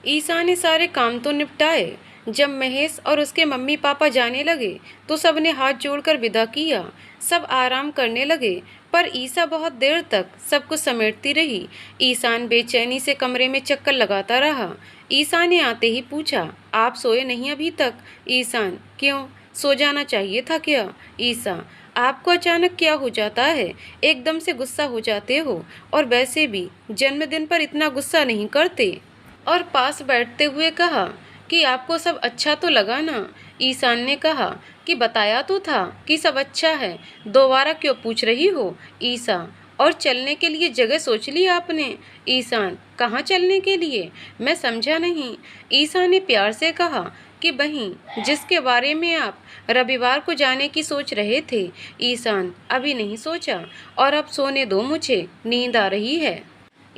ईसा ने सारे काम तो निपटाए। जब महेश और उसके मम्मी पापा जाने लगे तो सबने हाथ जोड़कर विदा किया। सब आराम करने लगे, पर ईसा बहुत देर तक सब कुछ समेटती रही। ईसान बेचैनी से कमरे में चक्कर लगाता रहा। ईसा ने आते ही पूछा, आप सोए नहीं अभी तक? ईसान, क्यों, सो जाना चाहिए था क्या? ईसा, आपको अचानक क्या हो जाता है? एकदम से गुस्सा हो जाते हो, और वैसे भी जन्मदिन पर इतना गुस्सा नहीं करते। और पास बैठते हुए कहा कि आपको सब अच्छा तो लगा ना? ईशान ने कहा कि बताया तो था कि सब अच्छा है, दोबारा क्यों पूछ रही हो? ईसा, और चलने के लिए जगह सोच ली आपने? ईशान, कहाँ चलने के लिए? मैं समझा नहीं। ईसा ने प्यार से कहा कि बहन, जिसके बारे में आप रविवार को जाने की सोच रहे थे। ईशान, अभी नहीं सोचा, और अब सोने दो, मुझे नींद आ रही है।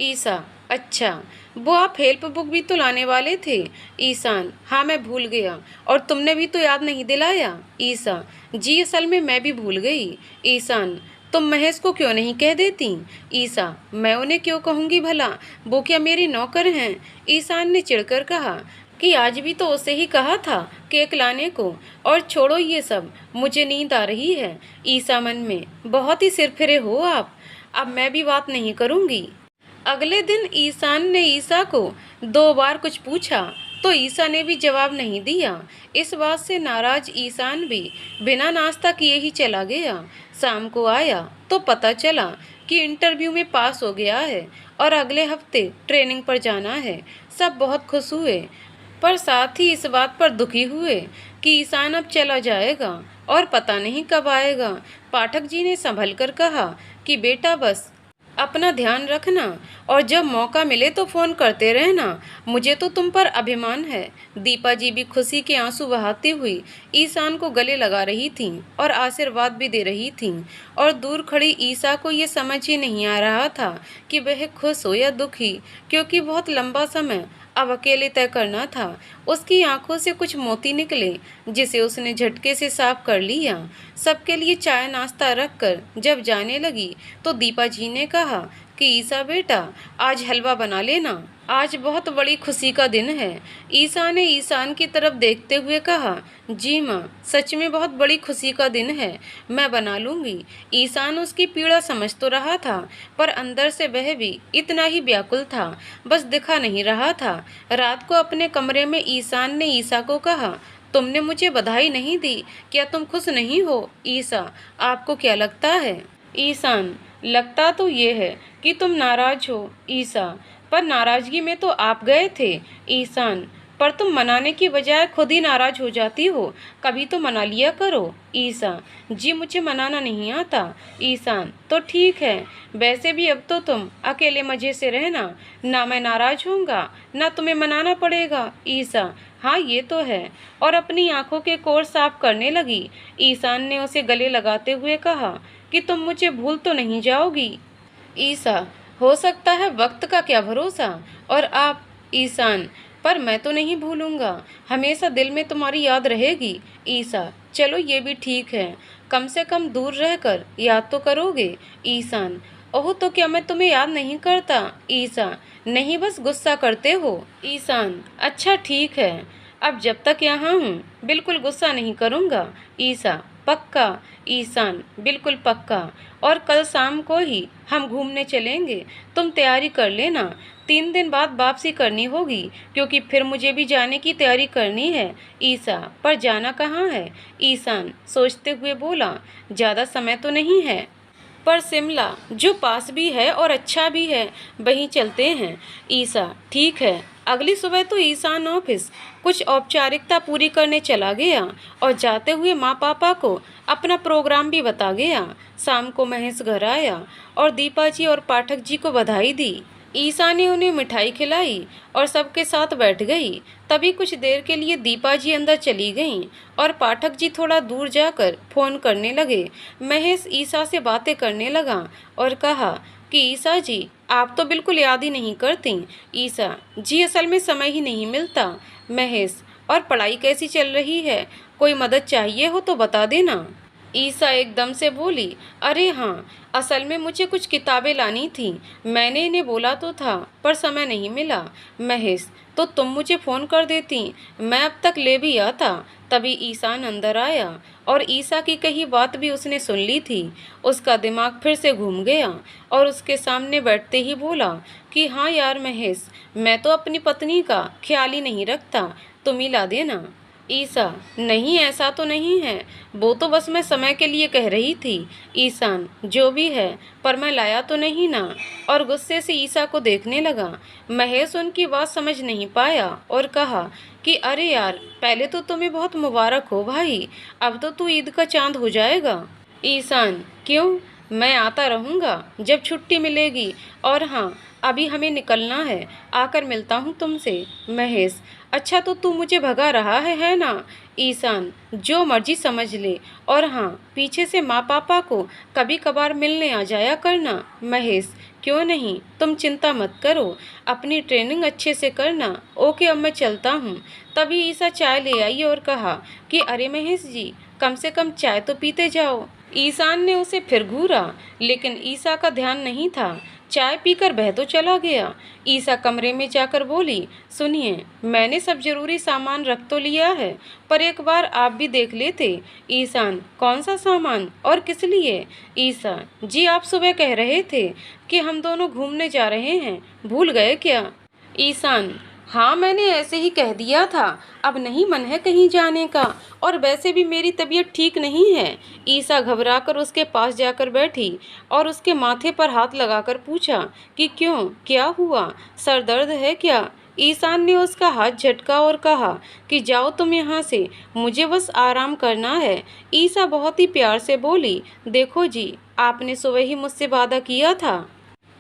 ईसा, अच्छा, वो आप हेल्प बुक भी तो लाने वाले थे। ईशान, हाँ मैं भूल गया, और तुमने भी तो याद नहीं दिलाया। ईसा, जी असल में मैं भी भूल गई। ईशान, तुम महेश को क्यों नहीं कह देती? ईसा, मैं उन्हें क्यों कहूँगी भला, वो क्या मेरी नौकर हैं? ईशान ने चिढ़कर कहा कि आज भी तो उसे ही कहा था केक लाने को। और छोड़ो ये सब, मुझे नींद आ रही है। ईसा मन में, बहुत ही सिरफिरे हो आप, अब मैं भी बात नहीं करूँगी। अगले दिन ईशान ने ईसा को 2 बार कुछ पूछा, तो ईसा ने भी जवाब नहीं दिया। इस बात से नाराज ईशान भी बिना नाश्ता किए ही चला गया। शाम को आया तो पता चला कि इंटरव्यू में पास हो गया है और अगले हफ्ते ट्रेनिंग पर जाना है। सब बहुत खुश हुए, पर साथ ही इस बात पर दुखी हुए कि ईशान अब चला जाएगा और पता नहीं कब आएगा। पाठक जी ने संभल कर कहा कि बेटा बस अपना ध्यान रखना, और जब मौका मिले तो फ़ोन करते रहना, मुझे तो तुम पर अभिमान है। दीपा जी भी खुशी के आंसू बहाती हुई ईशान को गले लगा रही थीं और आशीर्वाद भी दे रही थीं, और दूर खड़ी ईसा को ये समझ ही नहीं आ रहा था कि वह खुश हो या दुखी, क्योंकि बहुत लंबा समय अब अकेले तय करना था। उसकी आंखों से कुछ मोती निकले, जिसे उसने झटके से साफ कर लिया। सबके लिए चाय नाश्ता रखकर जब जाने लगी तो दीपा जी ने कहा कि ईसा बेटा, आज हलवा बना लेना, आज बहुत बड़ी खुशी का दिन है। ईसा ने ईशान की तरफ देखते हुए कहा, जी माँ, सच में बहुत बड़ी खुशी का दिन है, मैं बना लूँगी। ईशान उसकी पीड़ा समझ तो रहा था, पर अंदर से वह भी इतना ही व्याकुल था, बस दिखा नहीं रहा था। रात को अपने कमरे में ईशान ने ईसा को कहा, तुमने मुझे बधाई नहीं दी, क्या तुम खुश नहीं हो? ईसा, आपको क्या लगता है? ईशान, लगता तो ये है कि तुम नाराज हो। ईसा, पर नाराजगी में तो आप गए थे। ईशान, पर तुम मनाने की बजाय खुद ही नाराज हो जाती हो, कभी तो मना लिया करो। ईसा, जी मुझे मनाना नहीं आता। ईशान, तो ठीक है, वैसे भी अब तो तुम अकेले मज़े से रहना, ना मैं नाराज होऊंगा ना तुम्हें मनाना पड़ेगा। ईसा, हाँ ये तो है, और अपनी आंखों के कोर साफ करने लगी। ईशान ने उसे गले लगाते हुए कहा कि तुम मुझे भूल तो नहीं जाओगी? ईसा, हो सकता है, वक्त का क्या भरोसा, और आप? ईशान, पर मैं तो नहीं भूलूंगा, हमेशा दिल में तुम्हारी याद रहेगी। ईसा, चलो ये भी ठीक है, कम से कम दूर रहकर याद तो करोगे। ईशान, ओह तो क्या मैं तुम्हें याद नहीं करता? ईसा, नहीं बस गुस्सा करते हो। ईशान, अच्छा ठीक है, अब जब तक यहाँ हूँ बिल्कुल गुस्सा नहीं करूँगा। ईसा, पक्का? ईशान, बिल्कुल पक्का, और कल शाम को ही हम घूमने चलेंगे, तुम तैयारी कर लेना। 3 दिन बाद वापसी करनी होगी, क्योंकि फिर मुझे भी जाने की तैयारी करनी है। ईसा, पर जाना कहाँ है? ईशान सोचते हुए बोला, ज़्यादा समय तो नहीं है, पर शिमला, जो पास भी है और अच्छा भी है, वहीं चलते हैं। ईसा, ठीक है। अगली सुबह तो ईशान ऑफिस कुछ औपचारिकता पूरी करने चला गया, और जाते हुए माँ पापा को अपना प्रोग्राम भी बता गया। शाम को महेश घर आया और दीपा जी और पाठक जी को बधाई दी। ईसा ने उन्हें मिठाई खिलाई और सबके साथ बैठ गई। तभी कुछ देर के लिए दीपा जी अंदर चली गईं और पाठक जी थोड़ा दूर जाकर फ़ोन करने लगे। महेश ईसा से बातें करने लगा और कहा कि ईसा जी, आप तो बिल्कुल याद ही नहीं करती। ईसा, जी असल में समय ही नहीं मिलता। महेश, और पढ़ाई कैसी चल रही है? कोई मदद चाहिए हो तो बता देना। ईसा एकदम से बोली, अरे हाँ, असल में मुझे कुछ किताबें लानी थीं। मैंने इन्हें बोला तो था, पर समय नहीं मिला। महेश, तो तुम मुझे फ़ोन कर देती, मैं अब तक ले भी आता। तभी ईशान अंदर आया और ईसा की कही बात भी उसने सुन ली थी। उसका दिमाग फिर से घूम गया और उसके सामने बैठते ही बोला कि हाँ यार महेश, मैं तो अपनी पत्नी का ख्याल ही नहीं रखता, तुम ही ला देना। ईसा, नहीं ऐसा तो नहीं है, वो तो बस मैं समय के लिए कह रही थी। ईशान, जो भी है, पर मैं लाया तो नहीं ना। और गुस्से से ईसा को देखने लगा। महेश उनकी बात समझ नहीं पाया और कहा कि अरे यार, पहले तो तुम्हें बहुत मुबारक हो भाई, अब तो तू ईद का चांद हो जाएगा। ईशान, क्यों? मैं आता रहूँगा जब छुट्टी मिलेगी। और हाँ, अभी हमें निकलना है, आकर मिलता हूँ तुमसे। महेश, अच्छा तो तू मुझे भगा रहा है ना? ईशान, जो मर्जी समझ ले। और हाँ, पीछे से माँ पापा को कभी कभार मिलने आ जाया करना। महेश, क्यों नहीं, तुम चिंता मत करो, अपनी ट्रेनिंग अच्छे से करना। ओके, अब मैं चलता हूँ। तभी ईसा चाय ले आई और कहा कि अरे महेश जी, कम से कम चाय तो पीते जाओ। ईशान ने उसे फिर घूरा, लेकिन ईसा का ध्यान नहीं था। चाय पीकर बह तो चला गया। ईसा कमरे में जाकर बोली, सुनिए, मैंने सब जरूरी सामान रख तो लिया है, पर एक बार आप भी देख लेते। ईशान, कौन सा सामान और किस लिए? ईसा, जी आप सुबह कह रहे थे कि हम दोनों घूमने जा रहे हैं, भूल गए क्या? ईशान, हाँ मैंने ऐसे ही कह दिया था, अब नहीं मन है कहीं जाने का, और वैसे भी मेरी तबीयत ठीक नहीं है। ईसा घबराकर उसके पास जाकर बैठी और उसके माथे पर हाथ लगाकर पूछा कि क्यों, क्या हुआ, सर दर्द है क्या? ईशान ने उसका हाथ झटका और कहा कि जाओ तुम यहाँ से, मुझे बस आराम करना है। ईसा बहुत ही प्यार से बोली, देखो जी, आपने सुबह ही मुझसे वादा किया था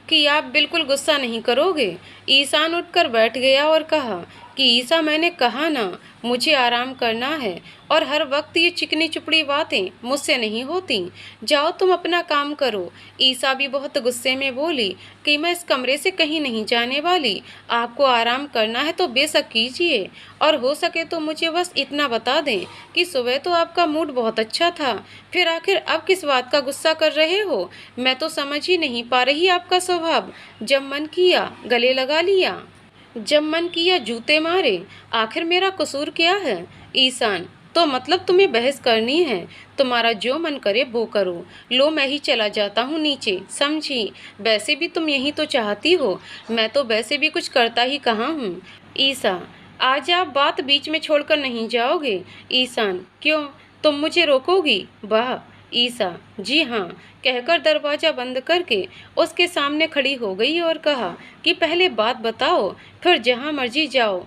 कि आप बिल्कुल गुस्सा नहीं करोगे। ईशान उठकर बैठ गया और कहा कि ईसा, मैंने कहा ना, मुझे आराम करना है, और हर वक्त ये चिकनी चुपड़ी बातें मुझसे नहीं होती। जाओ तुम अपना काम करो। ईसा भी बहुत गुस्से में बोली कि मैं इस कमरे से कहीं नहीं जाने वाली, आपको आराम करना है तो बेशक कीजिए, और हो सके तो मुझे बस इतना बता दें कि सुबह तो आपका मूड बहुत अच्छा था, फिर आखिर अब किस बात का गुस्सा कर रहे हो? मैं तो समझ ही नहीं पा रही आपका स्वभाव। जब मन किया गले लगा लिया, जब मन किया जूते मारे, आखिर मेरा कसूर क्या है? ईशान, तो मतलब तुम्हें बहस करनी है? तुम्हारा जो मन करे वो करो। लो, मैं ही चला जाता हूँ नीचे, समझी? वैसे भी तुम यही तो चाहती हो, मैं तो वैसे भी कुछ करता ही कहाँ हूँ। ईसा, आज आप बात बीच में छोड़कर नहीं जाओगे? ईशान, क्यों, तुम मुझे रोकोगी? वाह। ईसा, जी हाँ, कहकर दरवाजा बंद करके उसके सामने खड़ी हो गई और कहा कि पहले बात बताओ, फिर जहाँ मर्जी जाओ।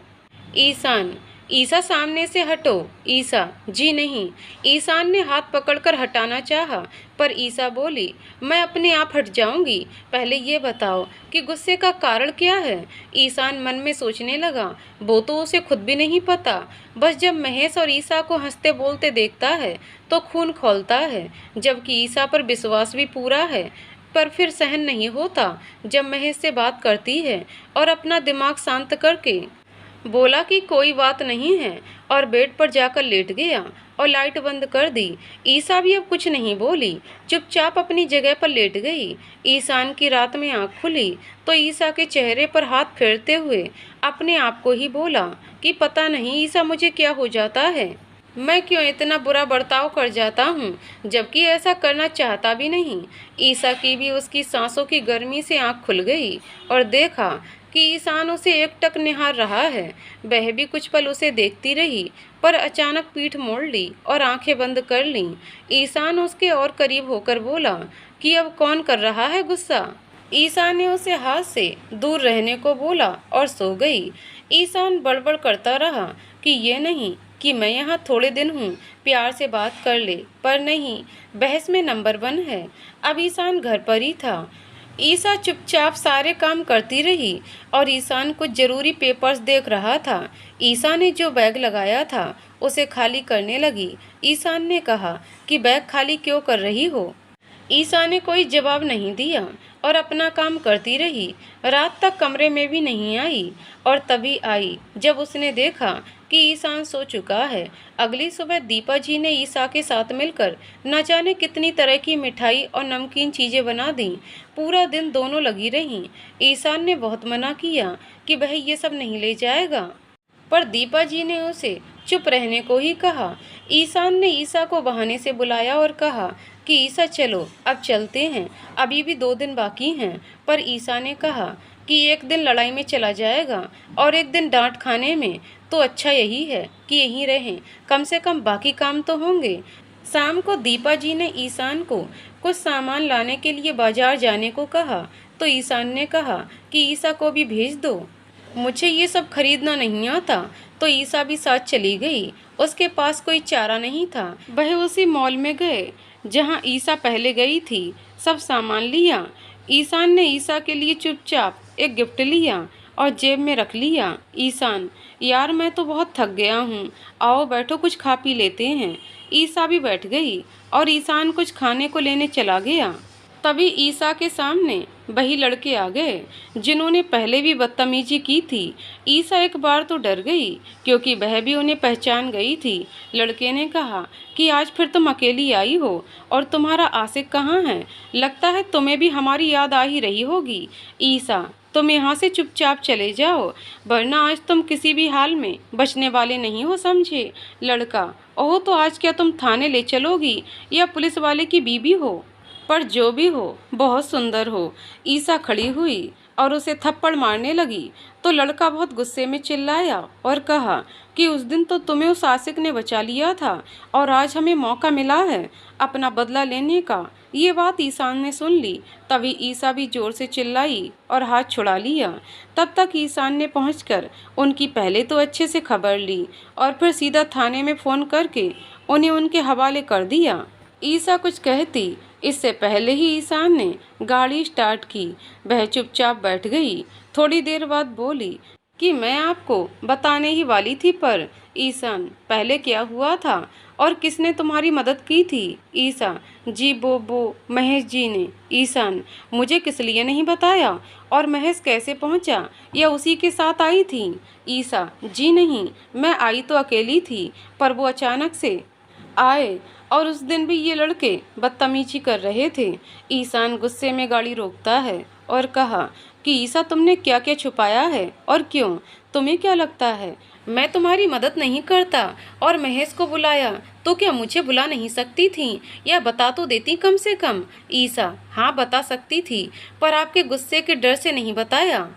ईशान, ईसा सामने से हटो। ईसा, जी नहीं। ईशान ने हाथ पकड़कर हटाना चाहा, पर ईसा बोली, मैं अपने आप हट जाऊंगी, पहले ये बताओ कि गुस्से का कारण क्या है? ईशान मन में सोचने लगा, वो तो उसे खुद भी नहीं पता, बस जब महेश और ईसा को हंसते बोलते देखता है तो खून खौलता है, जबकि ईसा पर विश्वास भी पूरा है, पर फिर सहन नहीं होता जब महेश से बात करती है, और अपना दिमाग शांत करके बोला कि कोई बात नहीं है, और बेड पर जाकर लेट गया और लाइट बंद कर दी। ईसा भी अब कुछ नहीं बोली, चुपचाप अपनी जगह पर लेट गई। ईशान की रात में आँख खुली तो ईसा के चेहरे पर हाथ फेरते हुए अपने आप को ही बोला कि पता नहीं ईसा, मुझे क्या हो जाता है, मैं क्यों इतना बुरा बर्ताव कर जाता हूँ, जबकि ऐसा करना चाहता भी नहीं। ईसा की भी उसकी सांसों की गर्मी से आँख खुल गई और देखा कि ईशान उसे एकटक निहार रहा है। वह भी कुछ पल उसे देखती रही, पर अचानक पीठ मोड़ ली और आंखें बंद कर लीं। ईशान उसके और करीब होकर बोला कि अब कौन कर रहा है गुस्सा? ईशान ने उसे हाथ से दूर रहने को बोला और सो गई। ईशान बड़बड़ करता रहा कि ये नहीं कि मैं यहाँ थोड़े दिन हूँ, प्यार से बात कर ले, पर नहीं, बहस में नंबर 1 है। अब ईशान घर पर ही था। ईसा चुपचाप सारे काम करती रही और ईशान कुछ जरूरी पेपर्स देख रहा था। ईसा ने जो बैग लगाया था उसे खाली करने लगी। ईशान ने कहा कि बैग खाली क्यों कर रही हो? ईसा ने कोई जवाब नहीं दिया और अपना काम करती रही। रात तक कमरे में भी नहीं आई और तभी आई जब उसने देखा कि ईशान सो चुका है। अगली सुबह दीपा जी ने ईसा के साथ मिलकर न जाने कितनी तरह की मिठाई और नमकीन चीज़ें बना दी। पूरा दिन दोनों लगी रहीं। ईशान ने बहुत मना किया कि वह ये सब नहीं ले जाएगा, पर दीपा जी ने उसे चुप रहने को ही कहा। ईशान ने ईसा को बहाने से बुलाया और कहा कि ईसा चलो अब चलते हैं, अभी भी 2 दिन बाकी हैं। पर ईसा ने कहा कि एक दिन लड़ाई में चला जाएगा और एक दिन डांट खाने में, तो अच्छा यही है कि यहीं रहें, कम से कम बाकी काम तो होंगे। शाम को दीपा जी ने ईशान को कुछ सामान लाने के लिए बाजार जाने को कहा, तो ईशान ने कहा कि ईसा को भी भेज दो, मुझे ये सब खरीदना नहीं आता। तो ईसा भी साथ चली गई। उसके पास कोई चारा नहीं था। वह उसी मॉल में गए जहां ईसा पहले गई थी। सब सामान लिया। ईशान ने ईसा के लिए चुपचाप एक गिफ्ट लिया और जेब में रख लिया। ईशान, यार मैं तो बहुत थक गया हूँ, आओ बैठो कुछ खा पी लेते हैं। ईसा भी बैठ गई और ईशान कुछ खाने को लेने चला गया। तभी ईसा के सामने वही लड़के आ गए जिन्होंने पहले भी बदतमीजी की थी। ईसा एक बार तो डर गई क्योंकि वह भी उन्हें पहचान गई थी। लड़के ने कहा कि आज फिर तुम अकेली आई हो और तुम्हारा आशिक कहाँ है? लगता है तुम्हें भी हमारी याद आ ही रही होगी। ईसा, तुम यहाँ से चुपचाप चले जाओ, वरना आज तुम किसी भी हाल में बचने वाले नहीं हो, समझे? लड़का, ओह तो आज क्या तुम थाने ले चलोगी या पुलिस वाले की बीबी हो? पर जो भी हो, बहुत सुंदर हो। ईसा खड़ी हुई और उसे थप्पड़ मारने लगी तो लड़का बहुत गुस्से में चिल्लाया और कहा कि उस दिन तो तुम्हें उस आशिक ने बचा लिया था और आज हमें मौका मिला है अपना बदला लेने का। ये बात ईशान ने सुन ली। तभी ईसा भी जोर से चिल्लाई और हाथ छुड़ा लिया। तब तक ईशान ने पहुंचकर उनकी पहले तो अच्छे से खबर ली और फिर सीधा थाने में फ़ोन करके उन्हें उनके हवाले कर दिया। ईसा कुछ कहती इससे पहले ही ईशान ने गाड़ी स्टार्ट की। वह चुपचाप बैठ गई। थोड़ी देर बाद बोली कि मैं आपको बताने ही वाली थी, पर ईशान पहले क्या हुआ था और किसने तुम्हारी मदद की थी? ईसा, जी वो महेश जी ने। ईशान, मुझे किस लिए नहीं बताया और महेश कैसे पहुंचा या उसी के साथ आई थी? ईसा, जी नहीं, मैं आई तो अकेली थी, पर वो अचानक से आए और उस दिन भी ये लड़के बदतमीजी कर रहे थे। ईशान गुस्से में गाड़ी रोकता है और कहा कि ईसा, तुमने क्या क्या छुपाया है और क्यों? तुम्हें क्या लगता है मैं तुम्हारी मदद नहीं करता? और महेश को बुलाया तो क्या मुझे बुला नहीं सकती थी या बता तो देती कम से कम? ईसा, हाँ बता सकती थी, पर आपके गुस्से के डर से नहीं बताया।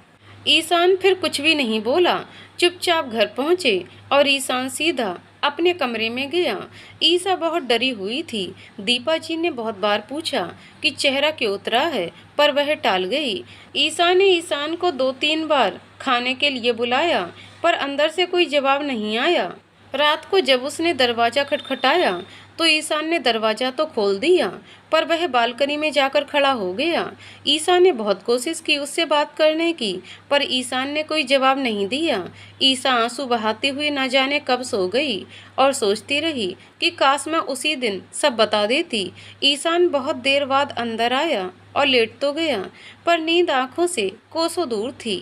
ईशान फिर कुछ भी नहीं बोला, चुपचाप घर पहुँचे और ईशान सीधा अपने कमरे में गया। ईसा बहुत डरी हुई थी। दीपा जी ने बहुत बार पूछा कि चेहरा क्यों उतरा है, पर वह टाल गई। ईसा ने ईशान को 2-3 बार खाने के लिए बुलाया, पर अंदर से कोई जवाब नहीं आया। रात को जब उसने दरवाज़ा खटखटाया तो ईशान ने दरवाज़ा तो खोल दिया, पर वह बालकनी में जाकर खड़ा हो गया। ईसा ने बहुत कोशिश की उससे बात करने की, पर ईशान ने कोई जवाब नहीं दिया। ईसा आंसू बहाते हुए न जाने कब सो गई और सोचती रही कि काश मैं उसी दिन सब बता देती। ईशान बहुत देर बाद अंदर आया और लेट तो गया, पर नींद आंखों से कोसों दूर थी।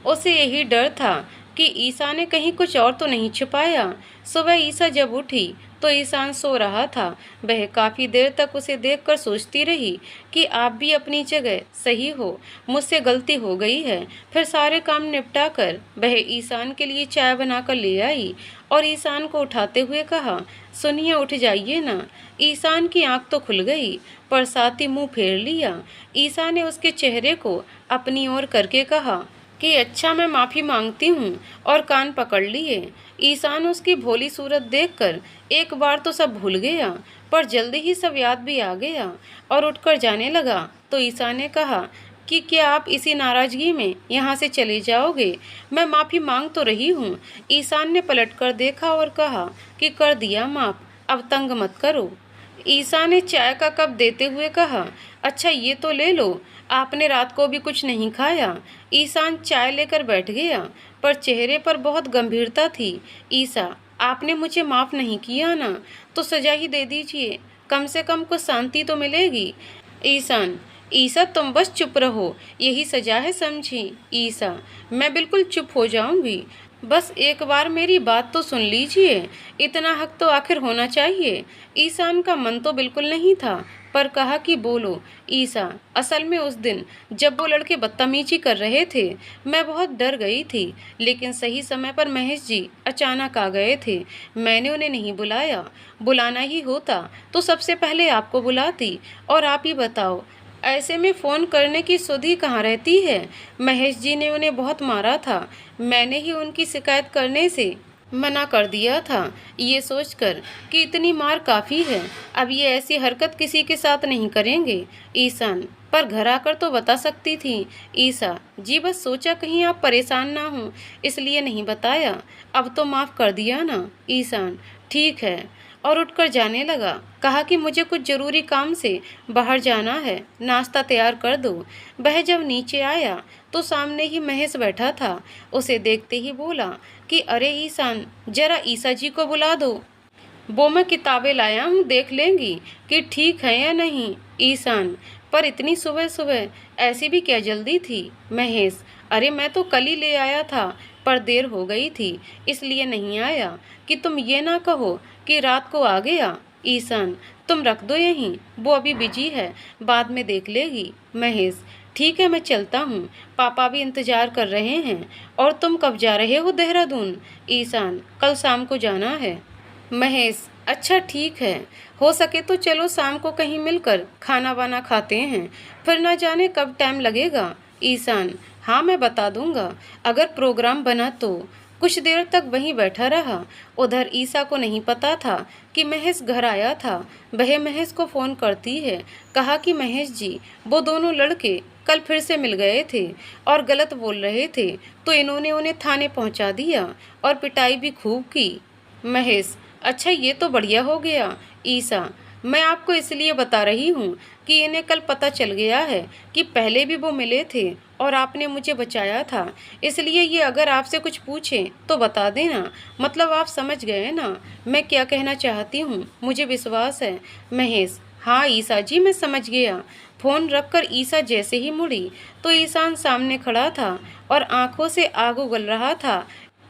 उसे यही डर था कि ईसा ने कहीं कुछ और तो नहीं छुपाया। सुबह ईसा जब उठी तो ईशान सो रहा था। वह काफ़ी देर तक उसे देखकर सोचती रही कि आप भी अपनी जगह सही हो, मुझसे गलती हो गई है। फिर सारे काम निपटा कर वह ईशान के लिए चाय बनाकर ले आई और ईशान को उठाते हुए कहा, सुनिए उठ जाइए ना। ईशान की आंख तो खुल गई, पर साथ ही मुँह फेर लिया। ईसा ने उसके चेहरे को अपनी ओर करके कहा कि अच्छा मैं माफ़ी मांगती हूँ, और कान पकड़ लिए। ईशान उसकी भोली सूरत देखकर एक बार तो सब भूल गया, पर जल्दी ही सब याद भी आ गया और उठकर जाने लगा। तो ईसा ने कहा कि क्या आप इसी नाराज़गी में यहाँ से चले जाओगे? मैं माफ़ी मांग तो रही हूँ। ईशान ने पलटकर देखा और कहा कि कर दिया माफ़, अब तंग मत करो। ईसा ने चाय का कप देते हुए कहा, अच्छा ये तो ले लो, आपने रात को भी कुछ नहीं खाया। ईशान चाय लेकर बैठ गया, पर चेहरे पर बहुत गंभीरता थी। ईसा, आपने मुझे माफ़ नहीं किया ना, तो सजा ही दे दीजिए, कम से कम कुछ शांति तो मिलेगी। ईशान, ईसा तुम बस चुप रहो, यही सजा है समझी। ईसा, मैं बिल्कुल चुप हो जाऊंगी, बस एक बार मेरी बात तो सुन लीजिए, इतना हक तो आखिर होना चाहिए। ईशान का मन तो बिल्कुल नहीं था, पर कहा कि बोलो। ईसा, असल में उस दिन जब वो लड़के बदतमीजी कर रहे थे, मैं बहुत डर गई थी, लेकिन सही समय पर महेश जी अचानक आ गए थे। मैंने उन्हें नहीं बुलाया, बुलाना ही होता तो सबसे पहले आपको बुलाती। और आप ही बताओ, ऐसे में फ़ोन करने की सुध ही कहाँ रहती है। महेश जी ने उन्हें बहुत मारा था, मैंने ही उनकी शिकायत करने से मना कर दिया था, ये सोचकर कि इतनी मार काफ़ी है, अब ये ऐसी हरकत किसी के साथ नहीं करेंगे। ईशान, पर घर आकर तो बता सकती थी। ईसा, जी बस सोचा कहीं आप परेशान ना हो, इसलिए नहीं बताया, अब तो माफ़ कर दिया ना। ईशान, ठीक है, और उठकर जाने लगा। कहा कि मुझे कुछ ज़रूरी काम से बाहर जाना है, नाश्ता तैयार कर दो। वह जब नीचे आया तो सामने ही महेश बैठा था। उसे देखते ही बोला कि अरे ईशान, जरा ईसा जी को बुला दो, वो मैं किताबें लाया हूँ, देख लेंगी कि ठीक है या नहीं। ईशान, पर इतनी सुबह सुबह ऐसी भी क्या जल्दी थी। महेश, अरे मैं तो कल ही ले आया था, पर देर हो गई थी इसलिए नहीं आया, कि तुम ये ना कहो कि रात को आ गया। ईशान, तुम रख दो यहीं, वो अभी बिजी है, बाद में देख लेगी। महेश, ठीक है मैं चलता हूँ, पापा भी इंतजार कर रहे हैं। और तुम कब जा रहे हो देहरादून। ईशान, कल शाम को जाना है। महेश, अच्छा ठीक है, हो सके तो चलो शाम को कहीं मिलकर खाना वाना खाते हैं, फिर ना जाने कब टाइम लगेगा। ईशान, हाँ मैं बता दूंगा, अगर प्रोग्राम बना तो। कुछ देर तक वहीं बैठा रहा। उधर ईसा को नहीं पता था कि महेश घर आया था। वह महेश को फ़ोन करती है, कहा कि महेश जी, वो दोनों लड़के कल फिर से मिल गए थे और गलत बोल रहे थे, तो इन्होंने उन्हें थाने पहुंचा दिया और पिटाई भी खूब की। महेश, अच्छा ये तो बढ़िया हो गया। ईसा, मैं आपको इसलिए बता रही हूँ कि इन्हें कल पता चल गया है कि पहले भी वो मिले थे और आपने मुझे बचाया था, इसलिए ये अगर आपसे कुछ पूछें तो बता देना, मतलब आप समझ गए ना मैं क्या कहना चाहती हूँ, मुझे विश्वास है। महेश, हाँ ईसा जी मैं समझ गया। फ़ोन रखकर ईसा जैसे ही मुड़ी तो ईशान सामने खड़ा था और आंखों से आग उगल रहा था।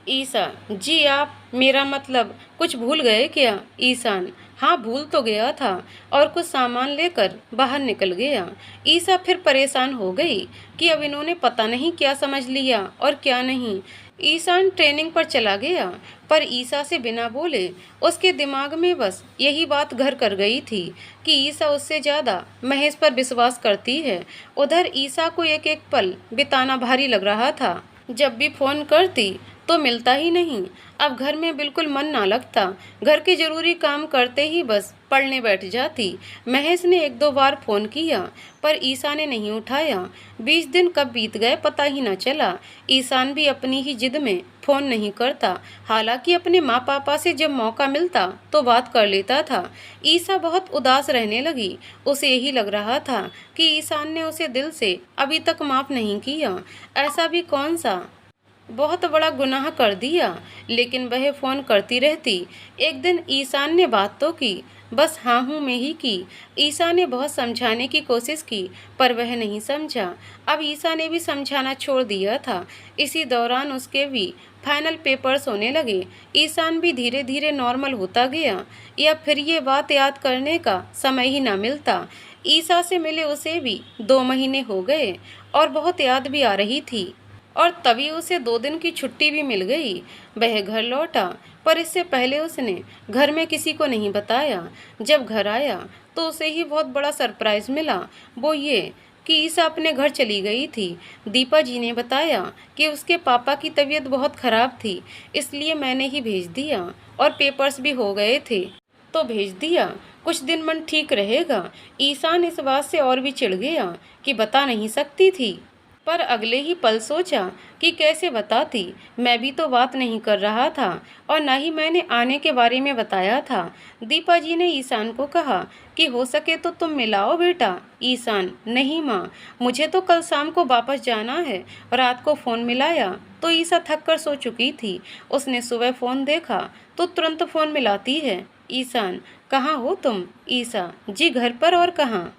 ईसा, जी आप, मेरा मतलब कुछ भूल गए क्या। ईशान, हाँ भूल तो गया था, और कुछ सामान लेकर बाहर निकल गया। ईसा फिर परेशान हो गई कि अब इन्होंने पता नहीं क्या समझ लिया और क्या नहीं। ईशान ट्रेनिंग पर चला गया, पर ईसा से बिना बोले उसके दिमाग में बस यही बात घर कर गई थी कि ईसा उससे ज़्यादा महेश पर विश्वास करती है। उधर ईसा को एक एक पल बिताना भारी लग रहा था। जब भी फ़ोन करती तो मिलता ही नहीं, अब घर में बिल्कुल मन ना लगता, घर के ज़रूरी काम करते ही बस पढ़ने बैठ जाती। महेश ने एक दो बार फ़ोन किया, पर ईसा ने नहीं उठाया। 20 दिन कब बीत गए पता ही न चला। ईशान भी अपनी ही जिद में फ़ोन नहीं करता, हालांकि अपने माँ पापा से जब मौका मिलता तो बात कर लेता था। ईसा बहुत उदास रहने लगी, उसे यही लग रहा था कि ईशान ने उसे दिल से अभी तक माफ़ नहीं किया। ऐसा भी कौन सा बहुत बड़ा गुनाह कर दिया, लेकिन वह फ़ोन करती रहती। एक दिन ईशान ने बात तो की, बस हाँ हूँ में ही की। ईसा ने बहुत समझाने की कोशिश की, पर वह नहीं समझा। अब ईसा ने भी समझाना छोड़ दिया था। इसी दौरान उसके भी फाइनल पेपर्स होने लगे। ईशान भी धीरे धीरे नॉर्मल होता गया, या फिर ये बात याद करने का समय ही ना मिलता। ईसा से मिले उसे भी 2 महीने हो गए और बहुत याद भी आ रही थी, और तभी उसे 2 दिन की छुट्टी भी मिल गई। वह घर लौटा, पर इससे पहले उसने घर में किसी को नहीं बताया। जब घर आया तो उसे ही बहुत बड़ा सरप्राइज़ मिला, वो ये कि ईसा अपने घर चली गई थी। दीपा जी ने बताया कि उसके पापा की तबीयत बहुत ख़राब थी, इसलिए मैंने ही भेज दिया, और पेपर्स भी हो गए थे तो भेज दिया, कुछ दिन मन ठीक रहेगा। ईशान इस बात से और भी चिढ़ गया कि बता नहीं सकती थी, पर अगले ही पल सोचा कि कैसे बताती, मैं भी तो बात नहीं कर रहा था और ना ही मैंने आने के बारे में बताया था। दीपा जी ने ईशान को कहा कि हो सके तो तुम मिलाओ बेटा। ईशान, नहीं माँ, मुझे तो कल शाम को वापस जाना है। रात को फ़ोन मिलाया तो ईसा थक कर सो चुकी थी। उसने सुबह फ़ोन देखा तो तुरंत फ़ोन मिलाती है। ईशान, कहाँ हो तुम। ईसा, जी घर पर, और कहाँ।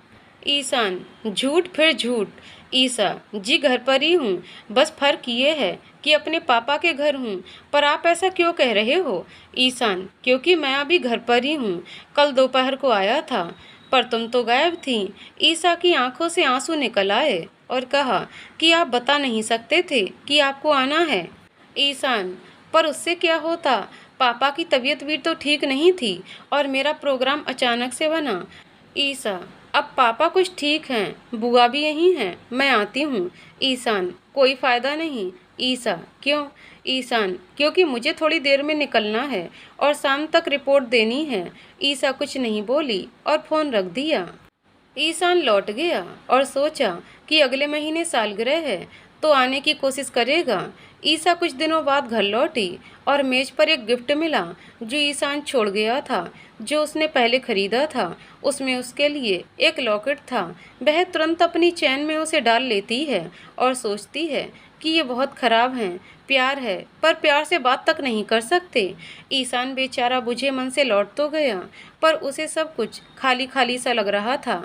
ईशान, झूठ फिर झूठ। ईसा, जी घर पर ही हूँ, बस फर्क ये है कि अपने पापा के घर हूँ। पर आप ऐसा क्यों कह रहे हो? ईशान, क्योंकि मैं अभी घर पर ही हूँ, कल दोपहर को आया था, पर तुम तो गायब थीं। ईसा की आंखों से आंसू निकल आए और कहा कि आप बता नहीं सकते थे कि आपको आना है। ईशान, पर उससे क्या होता? पापा की तबीयत भी तो ठीक नहीं थी और मेरा प्रोग्राम अचानक से बना। ईसा, अब पापा कुछ ठीक हैं, बुआ भी यहीं हैं, मैं आती हूँ। ईशान, कोई फ़ायदा नहीं। ईसा, क्यों? ईशान, क्योंकि मुझे थोड़ी देर में निकलना है और शाम तक रिपोर्ट देनी है। ईसा कुछ नहीं बोली और फ़ोन रख दिया। ईशान लौट गया और सोचा कि अगले महीने सालगिरह है तो आने की कोशिश करेगा। ईसा कुछ दिनों बाद घर लौटी और मेज पर एक गिफ्ट मिला जो ईशान छोड़ गया था, जो उसने पहले खरीदा था। उसमें उसके लिए एक लॉकेट था। वह तुरंत अपनी चैन में उसे डाल लेती है और सोचती है कि ये बहुत खराब है, प्यार है, पर प्यार से बात तक नहीं कर सकते। ईशान बेचारा बुझे मन से लौट तो गया, पर उसे सब कुछ खाली खाली सा लग रहा था।